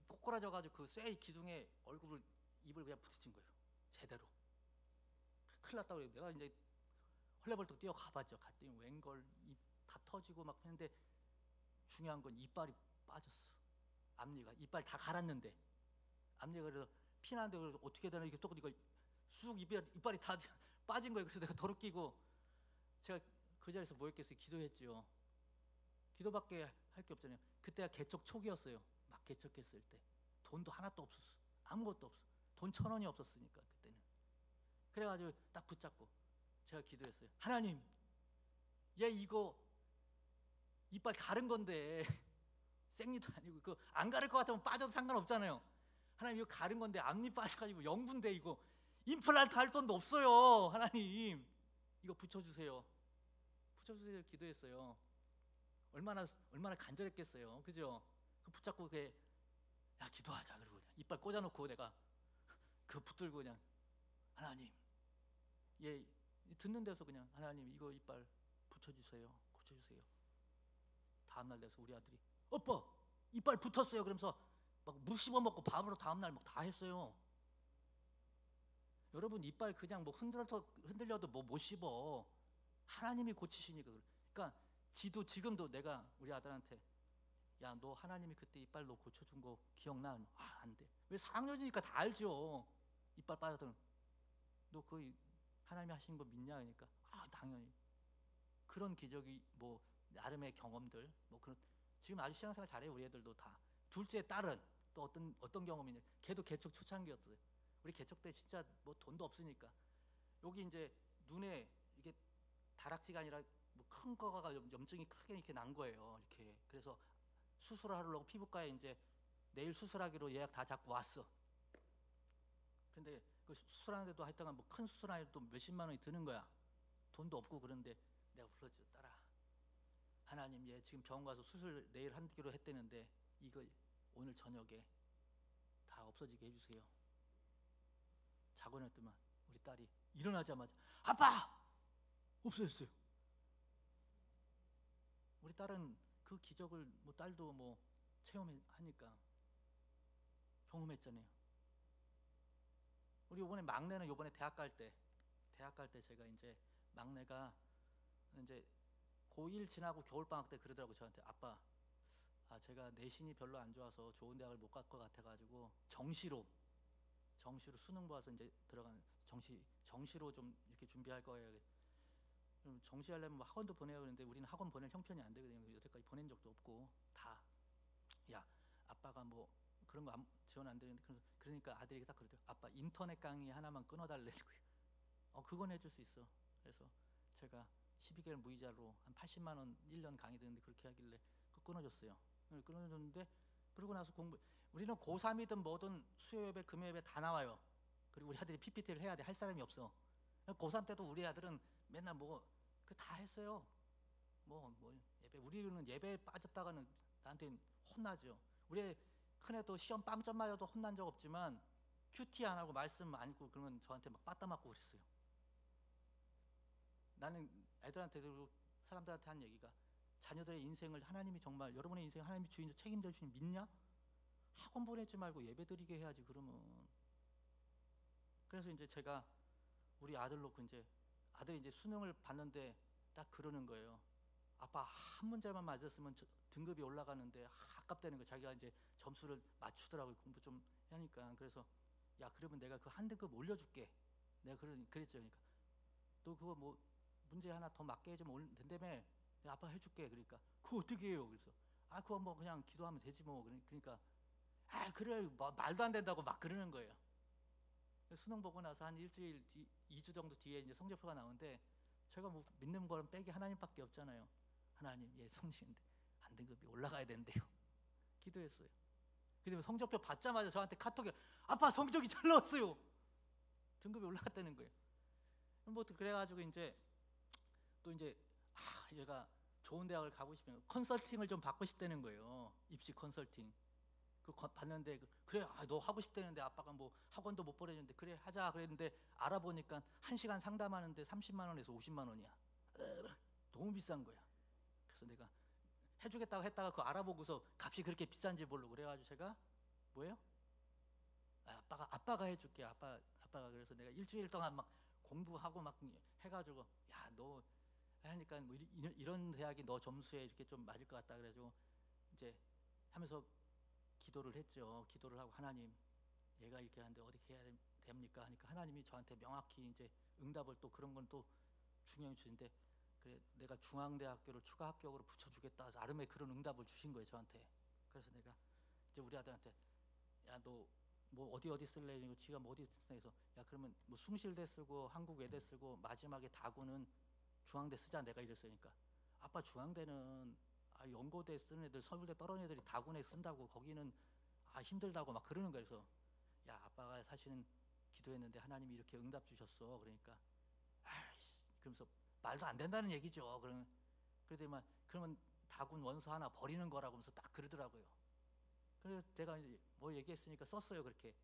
C: 꼬꾸라져가지고 그 쇠 기둥에 입을 그냥 부딪힌 거예요. 제대로. 큰일 났다고 그래요. 내가 이제 헐레벌떡 뛰어가봤죠. 갔더니 웬걸 입 다 터지고 막 했는데 중요한 건 이빨이 빠졌어. 앞니가 이빨 다 갈았는데 앞니가 그래서 피나는데 그래서 어떻게 해야 되나 이렇게 또 이거 쑥 이빨이 다 빠진 거예요. 그래서 내가 도로 끼고 제가 그 자리에서 뭐 했겠어요? 기도했죠. 기도밖에 할 게 없잖아요. 그때가 개척 초기였어요. 막 개척했을 때 돈도 하나도 없었어. 아무것도 없어. 돈 1,000원이 없었으니까 그때는. 그래가지고 딱 붙잡고 제가 기도했어요. 하나님, 얘 이거 이빨 가른 건데 생리도 아니고 그 안 가를 것 같으면 빠져도 상관없잖아요. 하나님 이거 가른 건데 앞니 빠져가지고 영분데 이거 임플란트 할 돈도 없어요. 하나님 이거 붙여주세요. 붙여주세요. 기도했어요. 얼마나 간절했겠어요. 그죠? 그 붙잡고 야 기도하자 그러고 그냥 이빨 꽂아놓고 내가 그 붙들고 그냥 하나님 얘 듣는 데서 그냥 하나님 이거 이빨 붙여주세요. 고쳐주세요. 다음날 돼서 우리 아들이 오빠 이빨 붙었어요. 그러면서 막 무 씹어 먹고 밥으로 다음날 막 다 했어요. 여러분 이빨 그냥 뭐 흔들려도 뭐 못 씹어. 하나님이 고치시니까. 그러니까 지금도 내가 우리 아들한테 야 너 하나님이 그때 이빨 너 고쳐준 거 기억나? 안 돼. 왜 4학년이니까 다 알죠. 이빨 빠졌던 너 그 하나님이 하신 거 믿냐? 그러니까 당연히. 그런 기적이 뭐 나름의 경험들 뭐 그런 지금 아주 신앙생활 잘해요. 우리 애들도 다. 둘째 딸은 또 어떤 경험이냐? 걔도 개척 초창기였어요. 우리 개척 때 진짜 뭐 돈도 없으니까 여기 이제 눈에 이게 다락지가 아니라 뭐 큰 거가 염증이 크게 이렇게 난 거예요. 이렇게. 그래서 수술을 하려고 피부과에 이제 내일 수술하기로 예약 다 잡고 왔어. 근데 그 수술하는데도 하여튼간 뭐 큰 수술하는데도 몇십만 원이 드는 거야. 돈도 없고. 그런데 내가 불렀죠. 딸아, 하나님 얘 지금 병원 가서 수술 내일 하기로 했대는데 이거 오늘 저녁에 다 없어지게 해주세요. 자고 났더만 우리 딸이 일어나자마자 아빠! 없어졌어요. 우리 딸은 그 기적을 뭐 딸도 뭐 체험하니까 경험했잖아요. 우리 이번에 막내는 이번에 대학 갈 때 제가 이제 막내가 이제 고1 지나고 겨울방학 때 그러더라고 저한테 아빠 제가 내신이 별로 안 좋아서 좋은 대학을 못 갈 것 같아가지고 정시로 수능 봐서 이제 들어간 정시로 좀 이렇게 준비할 거예요. 그럼 정시하려면 뭐 학원도 보내야 하는데 우리는 학원 보낼 형편이 안 되거든요. 여태까지 보낸 적도 없고 다 야 아빠가 뭐 그런 거 지원 안 되는데 그러니까 아들이 딱 그러더라고요. 아빠 인터넷 강의 하나만 끊어달래고요. 그건 해줄 수 있어. 그래서 제가 12개월 무이자로 한 80만 원 1년 강의 듣는데 그렇게 하길래 끊어줬어요. 끊어줬는데 그러고 나서 우리는 고3이든 뭐든 수요 예배 금요 예배 다 나와요. 그리고 우리 아들이 PPT를 해야 돼. 할 사람이 없어. 고3 때도 우리 아들은 맨날 뭐 그 다 했어요. 뭐 예배 우리는 예배에 빠졌다가는 나한테 혼나죠. 우리 큰애도 시험 빵점 맞아도 혼난 적 없지만 큐티 안 하고 말씀 안 읽고 그러면 저한테 막 빠따 맞고 그랬어요. 나는 애들한테도 사람들한테 한 얘기가 자녀들의 인생을 하나님이 정말 여러분의 인생 하나님이 주인으로 책임져 주시니 믿냐? 학원 보내지 말고 예배 드리게 해야지. 그러면 그래서 이제 제가 우리 아들 놓고 이제 아들이 이제 수능을 봤는데 딱 그러는 거예요. 아빠 한 문제만 맞았으면 등급이 올라가는데 아깝다는 거. 자기가 이제 점수를 맞추더라고요. 공부 좀 하니까. 그래서 야, 그러면 내가 그 한 등급 올려줄게. 내가 그랬죠. 그러니까 너 그거 뭐 문제 하나 더 맞게 해주면 된다며. 내가 아빠 해줄게. 그러니까 그거 어떻게 해요? 그래서 그거 뭐 그냥 기도하면 되지 뭐. 그러니까 그래 뭐 말도 안 된다고 막 그러는 거예요. 수능 보고 나서 한 일주일 2주 정도 뒤에 이제 성적표가 나오는데, 제가 뭐 믿는 거는 빼기 하나님밖에 없잖아요. 하나님, 얘 성실인데 한 등급이 올라가야 된대요. 기도했어요. 그다음에 성적표 받자마자 저한테 카톡에 아빠 성적이 잘 나왔어요. 등급이 올라갔다는 거예요. 뭐 그래가지고 이제 또 이제 얘가 좋은 대학을 가고 싶으면 컨설팅을 좀 받고 싶다는 거예요. 입시 컨설팅. 봤는데 그래 너 하고 싶다는데 아빠가 뭐 학원도 못 보내주는데 그래 하자 그랬는데, 알아보니까 1시간 상담하는데 30만 원에서 50만 원이야. 너무 비싼 거야. 그래서 내가 해주겠다고 했다가 그거 알아보고서 값이 그렇게 비싼지 모르고, 그래가지고 제가 뭐예요? 아빠가 해줄게. 아빠가. 그래서 내가 일주일 동안 막 공부하고 막 해가지고 야, 너 하니까 뭐 이런 대학이 너 점수에 이렇게 좀 맞을 것 같다. 그래가지고 이제 하면서 기도를 했죠. 기도를 하고, 하나님, 얘가 이렇게 하는데 어떻게 해야 됩니까? 하니까 하나님이 저한테 명확히 이제 응답을, 또 그런 건 또 중요히 주는데, 그래 내가 중앙대학교를 추가 합격으로 붙여주겠다. 나름의 그런 응답을 주신 거예요 저한테. 그래서 내가 이제 우리 아들한테 야, 너 뭐 어디 쓸래? 이거 지가 뭐 어디 쓰냐 해서 야, 그러면 뭐 숭실대 쓰고 한국외대 쓰고 마지막에 다구는 중앙대 쓰자. 내가 이랬어요. 그러니까 아빠 중앙대는 연고대 쓰는 애들, 서울대 떨어진 애들이 다군에 쓴다고, 거기는 힘들다고 막 그러는 거예요. 그래서 야, 아빠가 사실은 기도했는데 하나님이 이렇게 응답 주셨어. 그러니까 그러면서 말도 안 된다는 얘기죠. 그러더니 그러면 다군 원서 하나 버리는 거라고 하면서 딱 그러더라고요. 그래서 제가 뭐 얘기했으니까 썼어요. 그렇게.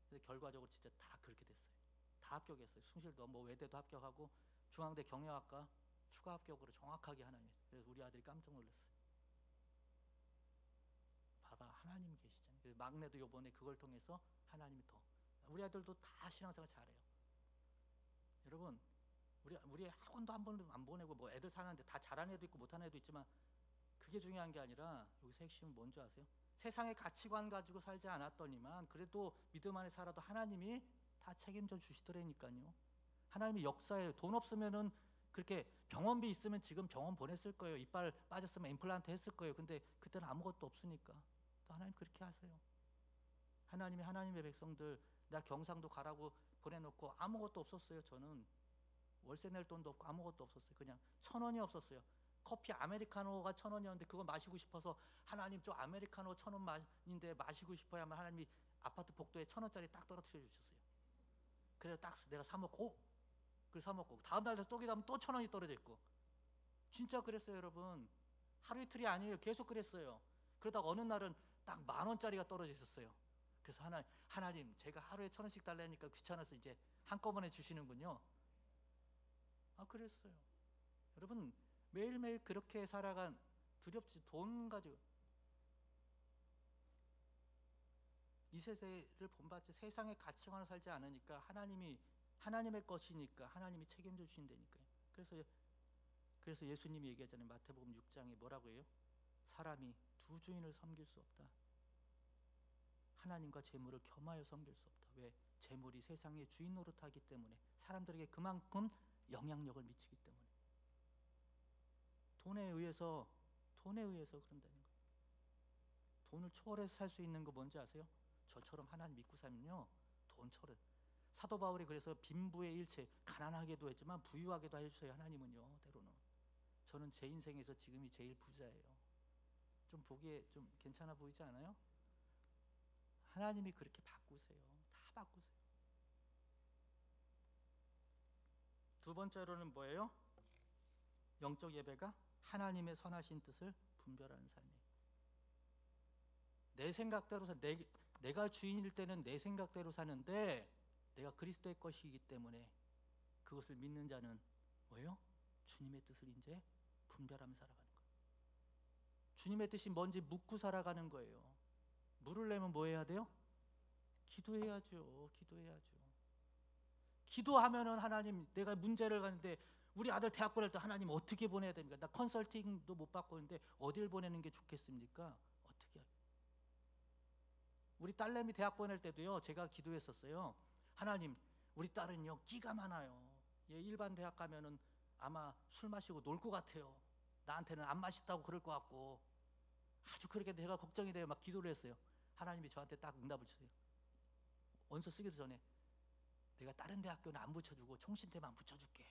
C: 그래서 결과적으로 진짜 다 그렇게 됐어요. 다 합격했어요. 숭실도 뭐 외대도 합격하고 중앙대 경영학과 추가 합격으로 정확하게 하나님. 그래서 우리 아들이 깜짝 놀랐어요. 봐봐, 하나님이 계시잖아요. 그래서 막내도 요번에 그걸 통해서 하나님이 더, 우리 아들도 다 신앙생활 잘해요. 여러분, 우리 학원도 한 번도 안 보내고 뭐 애들 사는데 다 잘하는 애도 있고 못하는 애도 있지만, 그게 중요한 게 아니라 여기서 핵심은 뭔지 아세요? 세상의 가치관 가지고 살지 않았더니만 그래도 믿음 안에 살아도 하나님이 다 책임져 주시더라니까요. 하나님이 역사에 돈 없으면은 그렇게 병원비 있으면 지금 병원 보냈을 거예요. 이빨 빠졌으면 임플란트 했을 거예요. 근데 그때는 아무것도 없으니까 또 하나님 그렇게 하세요. 하나님이 하나님의 백성들, 나 경상도 가라고 보내놓고 아무것도 없었어요. 저는 월세 낼 돈도 없고 아무것도 없었어요. 그냥 1,000원이 없었어요. 커피 아메리카노가 1,000원이었는데 그거 마시고 싶어서 하나님 저 아메리카노 1,000원인데 마시고 싶어야 하면 하나님이 아파트 복도에 1,000원짜리 딱 떨어뜨려 주셨어요. 그래서 딱 내가 사 먹고, 다음 날 또 기다면 또 1,000원이 떨어져 있고. 진짜 그랬어요. 여러분, 하루 이틀이 아니에요. 계속 그랬어요. 그러다가 어느 날은 딱 10,000원짜리가 떨어져 있었어요. 그래서 하나님 제가 하루에 1,000원씩 달라니까 귀찮아서 이제 한꺼번에 주시는군요. 그랬어요. 여러분, 매일매일 그렇게 살아간, 두렵지, 돈 가지고 이 세대를 본받지 세상의 가치관을 살지 않으니까 하나님의 것이니까 하나님이 책임져 주신다니까요. 그래서 예수님이 얘기하잖아요. 마태복음 6장에 뭐라고 해요? 사람이 두 주인을 섬길 수 없다. 하나님과 재물을 겸하여 섬길 수 없다. 왜? 재물이 세상의 주인 노릇하기 때문에, 사람들에게 그만큼 영향력을 미치기 때문에. 돈에 의해서 그런다는 거예요. 돈을 초월해서 살 수 있는 거 뭔지 아세요? 저처럼 하나님 믿고 살면요, 돈 초월. 사도 바울이 그래서 빈부의 일체, 가난하게도 했지만 부유하게도 해주세요. 하나님은요, 때로는. 저는 제 인생에서 지금이 제일 부자예요. 좀 보기에 좀 괜찮아 보이지 않아요? 하나님이 그렇게 바꾸세요. 다 바꾸세요. 두 번째로는 뭐예요? 영적 예배가 하나님의 선하신 뜻을 분별하는 삶이에요. 내 생각대로 내가 주인일 때는 내 생각대로 사는데, 내가 그리스도의 것이기 때문에 그것을 믿는 자는 뭐예요? 주님의 뜻을 이제 분별하며 살아가는 거예요. 주님의 뜻이 뭔지 묻고 살아가는 거예요. 물으려면 뭐 해야 돼요? 기도해야죠. 기도하면은 하나님, 내가 문제를 가는데 우리 아들 대학 보낼 때 하나님 어떻게 보내야 됩니까? 나 컨설팅도 못 받고 있는데 어딜 보내는 게 좋겠습니까? 어떻게? 우리 딸내미 대학 보낼 때도요, 제가 기도했었어요. 하나님, 우리 딸은요 끼가 많아요. 얘 일반 대학 가면은 아마 술 마시고 놀 것 같아요. 나한테는 안 맛있다고 그럴 것 같고, 아주 그렇게 제가 걱정이 돼요. 막 기도를 했어요. 하나님이 저한테 딱 응답을 주세요. 원서 쓰기도 전에 내가 다른 대학교는 안 붙여주고 총신대만 붙여줄게.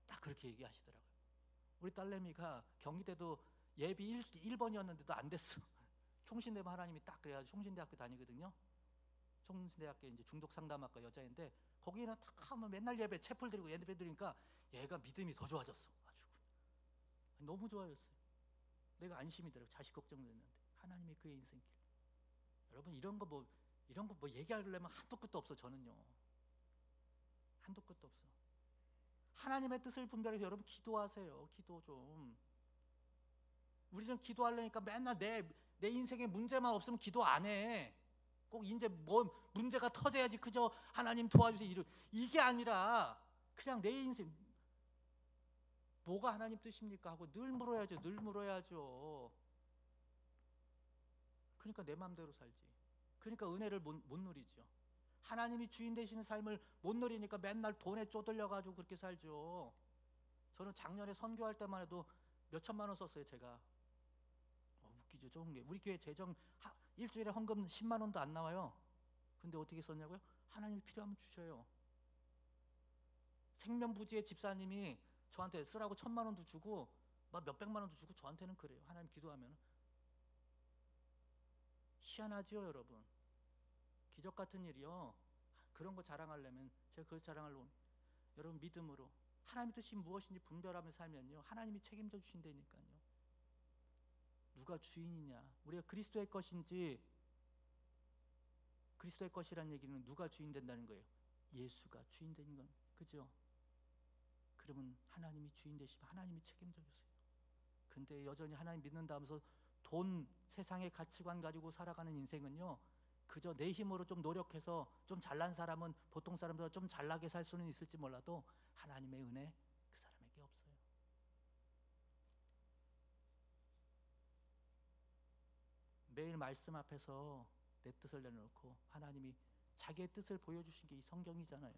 C: 딱 그렇게 얘기하시더라고요. 우리 딸내미가 경희대도 예비 1번이었는데도 안 됐어. 총신대만 하나님이 딱 그래가지고 총신대학교 다니거든요. 총신대학교 이제 중독 상담학과 여자인데 거기는 다 하면 맨날 예배 채플 드리고 예배 드리니까 얘가 믿음이 더 좋아졌어. 아주 너무 좋아졌어요. 내가 안심이 되더라고. 자식 걱정됐는데 하나님의 그의 인생길. 여러분 이런 거 뭐 얘기하려면 한도 끝도 없어. 저는요 한도 끝도 없어. 하나님의 뜻을 분별해서 여러분 기도하세요. 기도 좀. 우리는 기도하려니까 맨날 내 인생에 문제만 없으면 기도 안 해. 꼭 이제 뭐 문제가 터져야지 그저 하나님 도와주세요 이게 아니라 그냥 내 인생 뭐가 하나님 뜻입니까 하고 늘 물어야죠. 늘 물어야죠. 그러니까 내 마음대로 살지. 그러니까 은혜를 못 누리죠. 하나님이 주인 되시는 삶을 못 누리니까 맨날 돈에 쪼들려가지고 그렇게 살죠. 저는 작년에 선교할 때만 해도 몇 천만 원 썼어요. 제가. 웃기죠. 좋은 게 우리 교회 재정 일주일에 헌금 10만 원도 안 나와요. 근데 어떻게 썼냐고요? 하나님이 필요하면 주셔요. 생명부지의 집사님이 저한테 쓰라고 1,000만 원도 주고 막 몇백만 원도 주고 저한테는 그래요. 하나님 기도하면. 희한하지요 여러분. 기적 같은 일이요. 그런 거 자랑하려면 제가 그걸 자랑하려고 여러분 믿음으로 하나님의 뜻이 무엇인지 분별하며 살면요 하나님이 책임져 주신다니까요. 누가 주인이냐, 우리가 그리스도의 것인지, 그리스도의 것이라는 얘기는 누가 주인 된다는 거예요. 예수가 주인 되는 건, 그죠? 그러면 하나님이 주인 되시면 하나님이 책임져 주세요. 근데 여전히 하나님 믿는다 하면서 돈, 세상의 가치관 가지고 살아가는 인생은요 그저 내 힘으로 좀 노력해서 좀 잘난 사람은 보통 사람보다 좀 잘나게 살 수는 있을지 몰라도 하나님의 은혜 그 사람에게 없어요. 매일 말씀 앞에서 내 뜻을 내놓고 하나님이 자기의 뜻을 보여주신 게 이 성경이잖아요.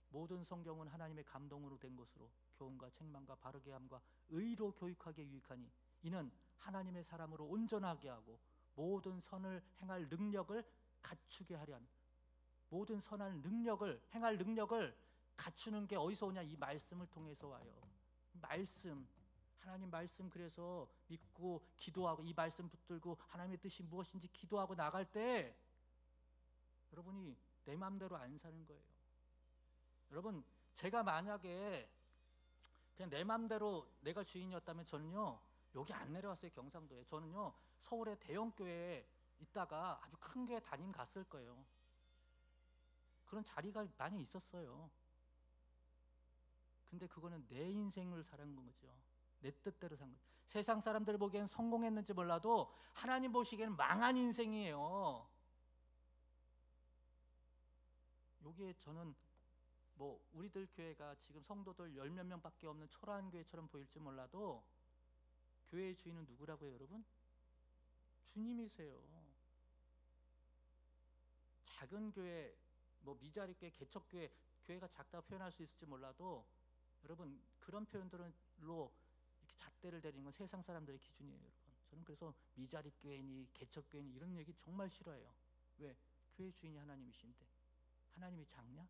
C: 모든 성경은 하나님의 감동으로 된 것으로 교훈과 책망과 바르게 함과 의로 교육하기에 유익하니 이는 하나님의 사람으로 온전하게 하고 모든 선을 행할 능력을 갖추게 하려 합니다. 모든 선한 능력을 행할 능력을 갖추는 게 어디서 오냐? 이 말씀을 통해서 와요. 말씀, 하나님 말씀 그래서 믿고 기도하고 이 말씀 붙들고 하나님의 뜻이 무엇인지 기도하고 나갈 때 여러분이 내 마음대로 안 사는 거예요. 여러분 제가 만약에 그냥 내 마음대로 내가 주인이었다면 저는요 여기 안 내려왔어요. 경상도에. 저는요 서울의 대형교회에 있다가 아주 큰 교회 담임 갔을 거예요. 그런 자리가 많이 있었어요. 근데 그거는 내 인생을 살은 거죠. 내 뜻대로 산 거죠. 세상 사람들 보기엔 성공했는지 몰라도 하나님 보시기에는 망한 인생이에요. 여기에 저는 뭐 우리들 교회가 지금 성도들 10몇 명밖에 없는 초라한 교회처럼 보일지 몰라도 교회의 주인은 누구라고요 여러분? 주님이세요. 작은 교회, 뭐 미자립 교회, 개척교회, 교회가 작다고 표현할 수 있을지 몰라도 여러분 그런 표현들로 이렇게 잣대를 대리는 건 세상 사람들의 기준이에요 여러분. 저는 그래서 미자립 교회니 개척교회니 이런 얘기 정말 싫어해요. 왜? 교회 주인이 하나님이신데 하나님이 작냐?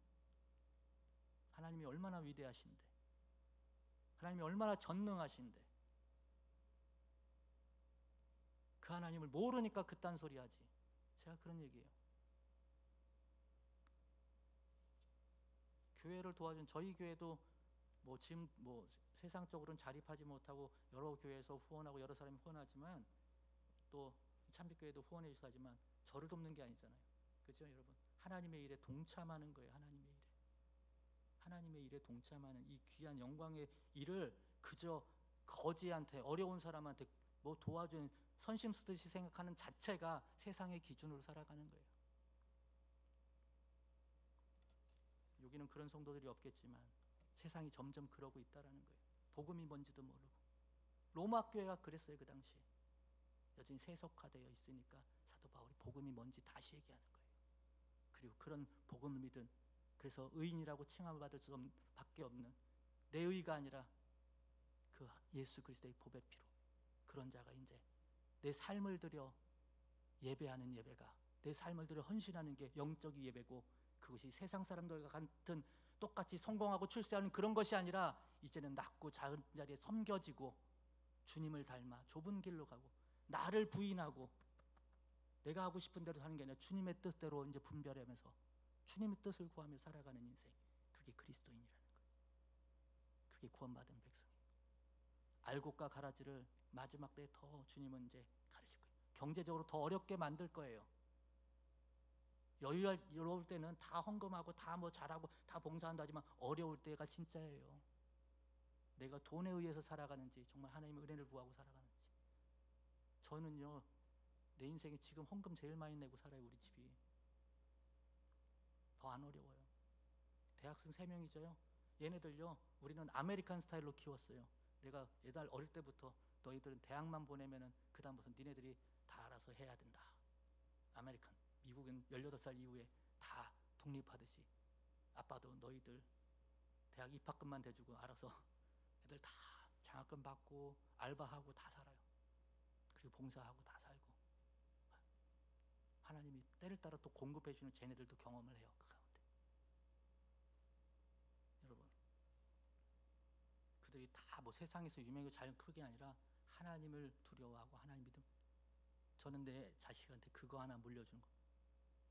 C: 하나님이 얼마나 위대하신데 하나님이 얼마나 전능하신데 그 하나님을 모르니까 그딴 소리 하지. 제가 그런 얘기예요. 교회를 도와준 저희 교회도 뭐 지금 뭐 세상적으로는 자립하지 못하고 여러 교회에서 후원하고 여러 사람이 후원하지만 또 참빛교회도 후원해 주시지만 저를 돕는 게 아니잖아요. 그렇죠 여러분? 하나님의 일에 동참하는 거예요. 하나님의 일에 동참하는 이 귀한 영광의 일을 그저 거지한테 어려운 사람한테 뭐 도와준 선심 쓰듯이 생각하는 자체가 세상의 기준으로 살아가는 거예요. 여기는 그런 성도들이 없겠지만 세상이 점점 그러고 있다라는 거예요. 복음이 뭔지도 모르고. 로마 교회가 그랬어요. 그 당시에. 여전히 세속화되어 있으니까 사도 바울이 복음이 뭔지 다시 얘기하는 거예요. 그리고 그런 복음을 믿은, 그래서 의인이라고 칭함받을 수밖에 없는, 내 의가 아니라 그 예수 그리스도의 보배 피로, 그런 자가 이제 내 삶을 들여 예배하는 예배가, 내 삶을 들여 헌신하는 게 영적 예배고, 그것이 세상 사람들과 같은 똑같이 성공하고 출세하는 그런 것이 아니라 이제는 낮고 작은 자리에 섬겨지고 주님을 닮아 좁은 길로 가고 나를 부인하고 내가 하고 싶은 대로 사는 게 아니라 주님의 뜻대로 이제 분별하면서 주님의 뜻을 구하며 살아가는 인생, 그게 그리스도인이라는 거예요. 그게 구원받은 백성이에요. 알곡과 가라지를 마지막 때에 더 주님은 이제 가르칠 거예요. 경제적으로 더 어렵게 만들 거예요. 여유로울 때는 다 헌금하고 다 뭐 잘하고 다 봉사한다 하지만 어려울 때가 진짜예요. 내가 돈에 의해서 살아가는지 정말 하나님의 은혜를 구하고 살아가는지. 저는요, 내 인생에 지금 헌금 제일 많이 내고 살아요. 우리 집이 더 안 어려워요. 대학생 3명이죠요. 얘네들요, 우리는 아메리칸 스타일로 키웠어요. 내가 애들 어릴 때부터 너희들은 대학만 보내면은 그 다음부터 니네들이 다 알아서 해야 된다. 아메리칸. 미국은 18살 이후에 다 독립하듯이 아빠도 너희들 대학 입학금만 대주고 알아서 애들 다 장학금 받고 알바하고 다 살아요. 그리고 봉사하고 다 살고, 하나님이 때를 따라 또 공급해 주는 쟤네들도 경험을 해요. 그 가운데 여러분, 그들이 다 뭐 세상에서 유명하고 잘 크게 아니라 하나님을 두려워하고 하나님 믿음. 저는 내 자식한테 그거 하나 물려주는 거.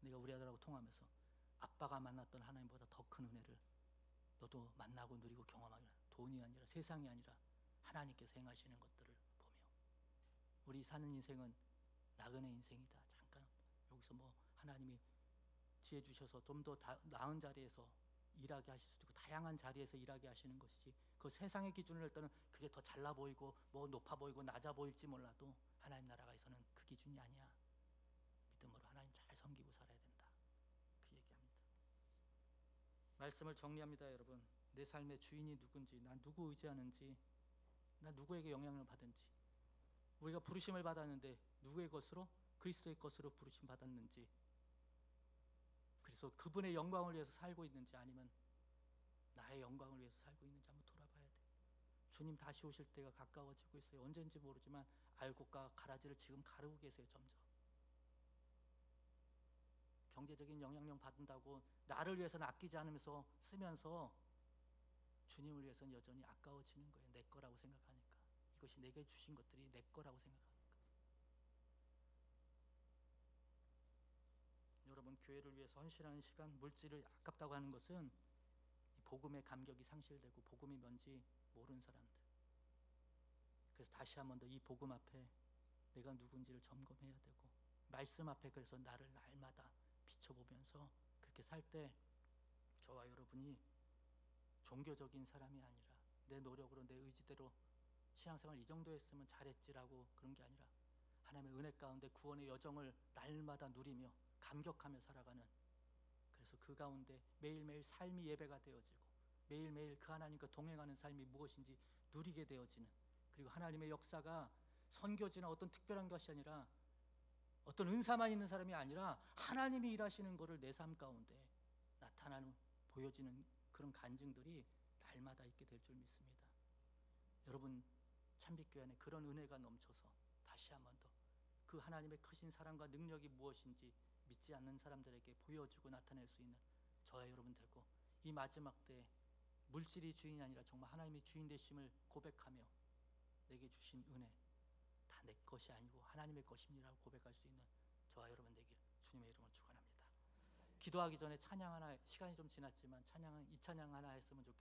C: 내가 우리 아들하고 통하면서 아빠가 만났던 하나님보다 더 큰 은혜를 너도 만나고 누리고 경험하기를, 돈이 아니라 세상이 아니라 하나님께서 행하시는 것들을 보며 우리 사는 인생은 나그네 인생이다. 잠깐 여기서 뭐 하나님이 지혜 주셔서 좀 더 나은 자리에서 일하게 하실 수도 있고 다양한 자리에서 일하게 하시는 것이지, 그 세상의 기준을 할 때는 그게 더 잘나 보이고 뭐 높아 보이고 낮아 보일지 몰라도 하나님 나라에서는 그 기준이 아니야. 믿음으로 하나님 잘 섬기고 살아야 된다. 그 얘기합니다. 말씀을 정리합니다. 여러분, 내 삶의 주인이 누군지, 난 누구 의지하는지, 난 누구에게 영향을 받은지, 우리가 부르심을 받았는데 누구의 것으로? 그리스도의 것으로 부르심 받았는지, 그래서 그분의 영광을 위해서 살고 있는지 아니면 나의 영광을 위해서 살고 있는지 한번 돌아봐야 돼. 주님 다시 오실 때가 가까워지고 있어요. 언제인지 모르지만 알곡과 가라지를 지금 가르고 계세요. 점점 경제적인 영향력 받는다고 나를 위해서는 아끼지 않으면서 쓰면서 주님을 위해서는 여전히 아까워지는 거예요. 내 거라고 생각하니까. 이것이 내게 주신 것들이 내 거라고 생각하니까. 여러분, 교회를 위해서 헌신하는 시간, 물질을 아깝다고 하는 것은 이 복음의 감격이 상실되고 복음이 뭔지 모르는 사람들. 그래서 다시 한 번 더 이 복음 앞에 내가 누군지를 점검해야 되고, 말씀 앞에 그래서 나를 날마다 비춰보면서 그렇게 살 때 저와 여러분이 종교적인 사람이 아니라 내 노력으로 내 의지대로 신앙생활 이 정도 했으면 잘했지라고 그런 게 아니라 하나님의 은혜 가운데 구원의 여정을 날마다 누리며 감격하며 살아가는, 그래서 그 가운데 매일매일 삶이 예배가 되어지고 매일매일 그 하나님과 동행하는 삶이 무엇인지 누리게 되어지는, 그리고 하나님의 역사가 선교지나 어떤 특별한 것이 아니라 어떤 은사만 있는 사람이 아니라 하나님이 일하시는 것을 내 삶 가운데 나타나는, 보여지는 그런 간증들이 날마다 있게 될 줄 믿습니다. 여러분, 참빛교회 안에 그런 은혜가 넘쳐서 다시 한 번 더 그 하나님의 크신 사랑과 능력이 무엇인지 믿지 않는 사람들에게 보여주고 나타낼 수 있는 저와 여러분 되고, 이 마지막 때 물질이 주인이 아니라 정말 하나님이 주인 되심을 고백하며 내게 주신 은혜 다 내 것이 아니고 하나님의 것입니다라고 고백할 수 있는 저와 여러분 되길 주님의 이름으로 축원합니다. 기도하기 전에 찬양 하나, 시간이 좀 지났지만 찬양, 이 찬양 하나 했으면 좋겠습니다.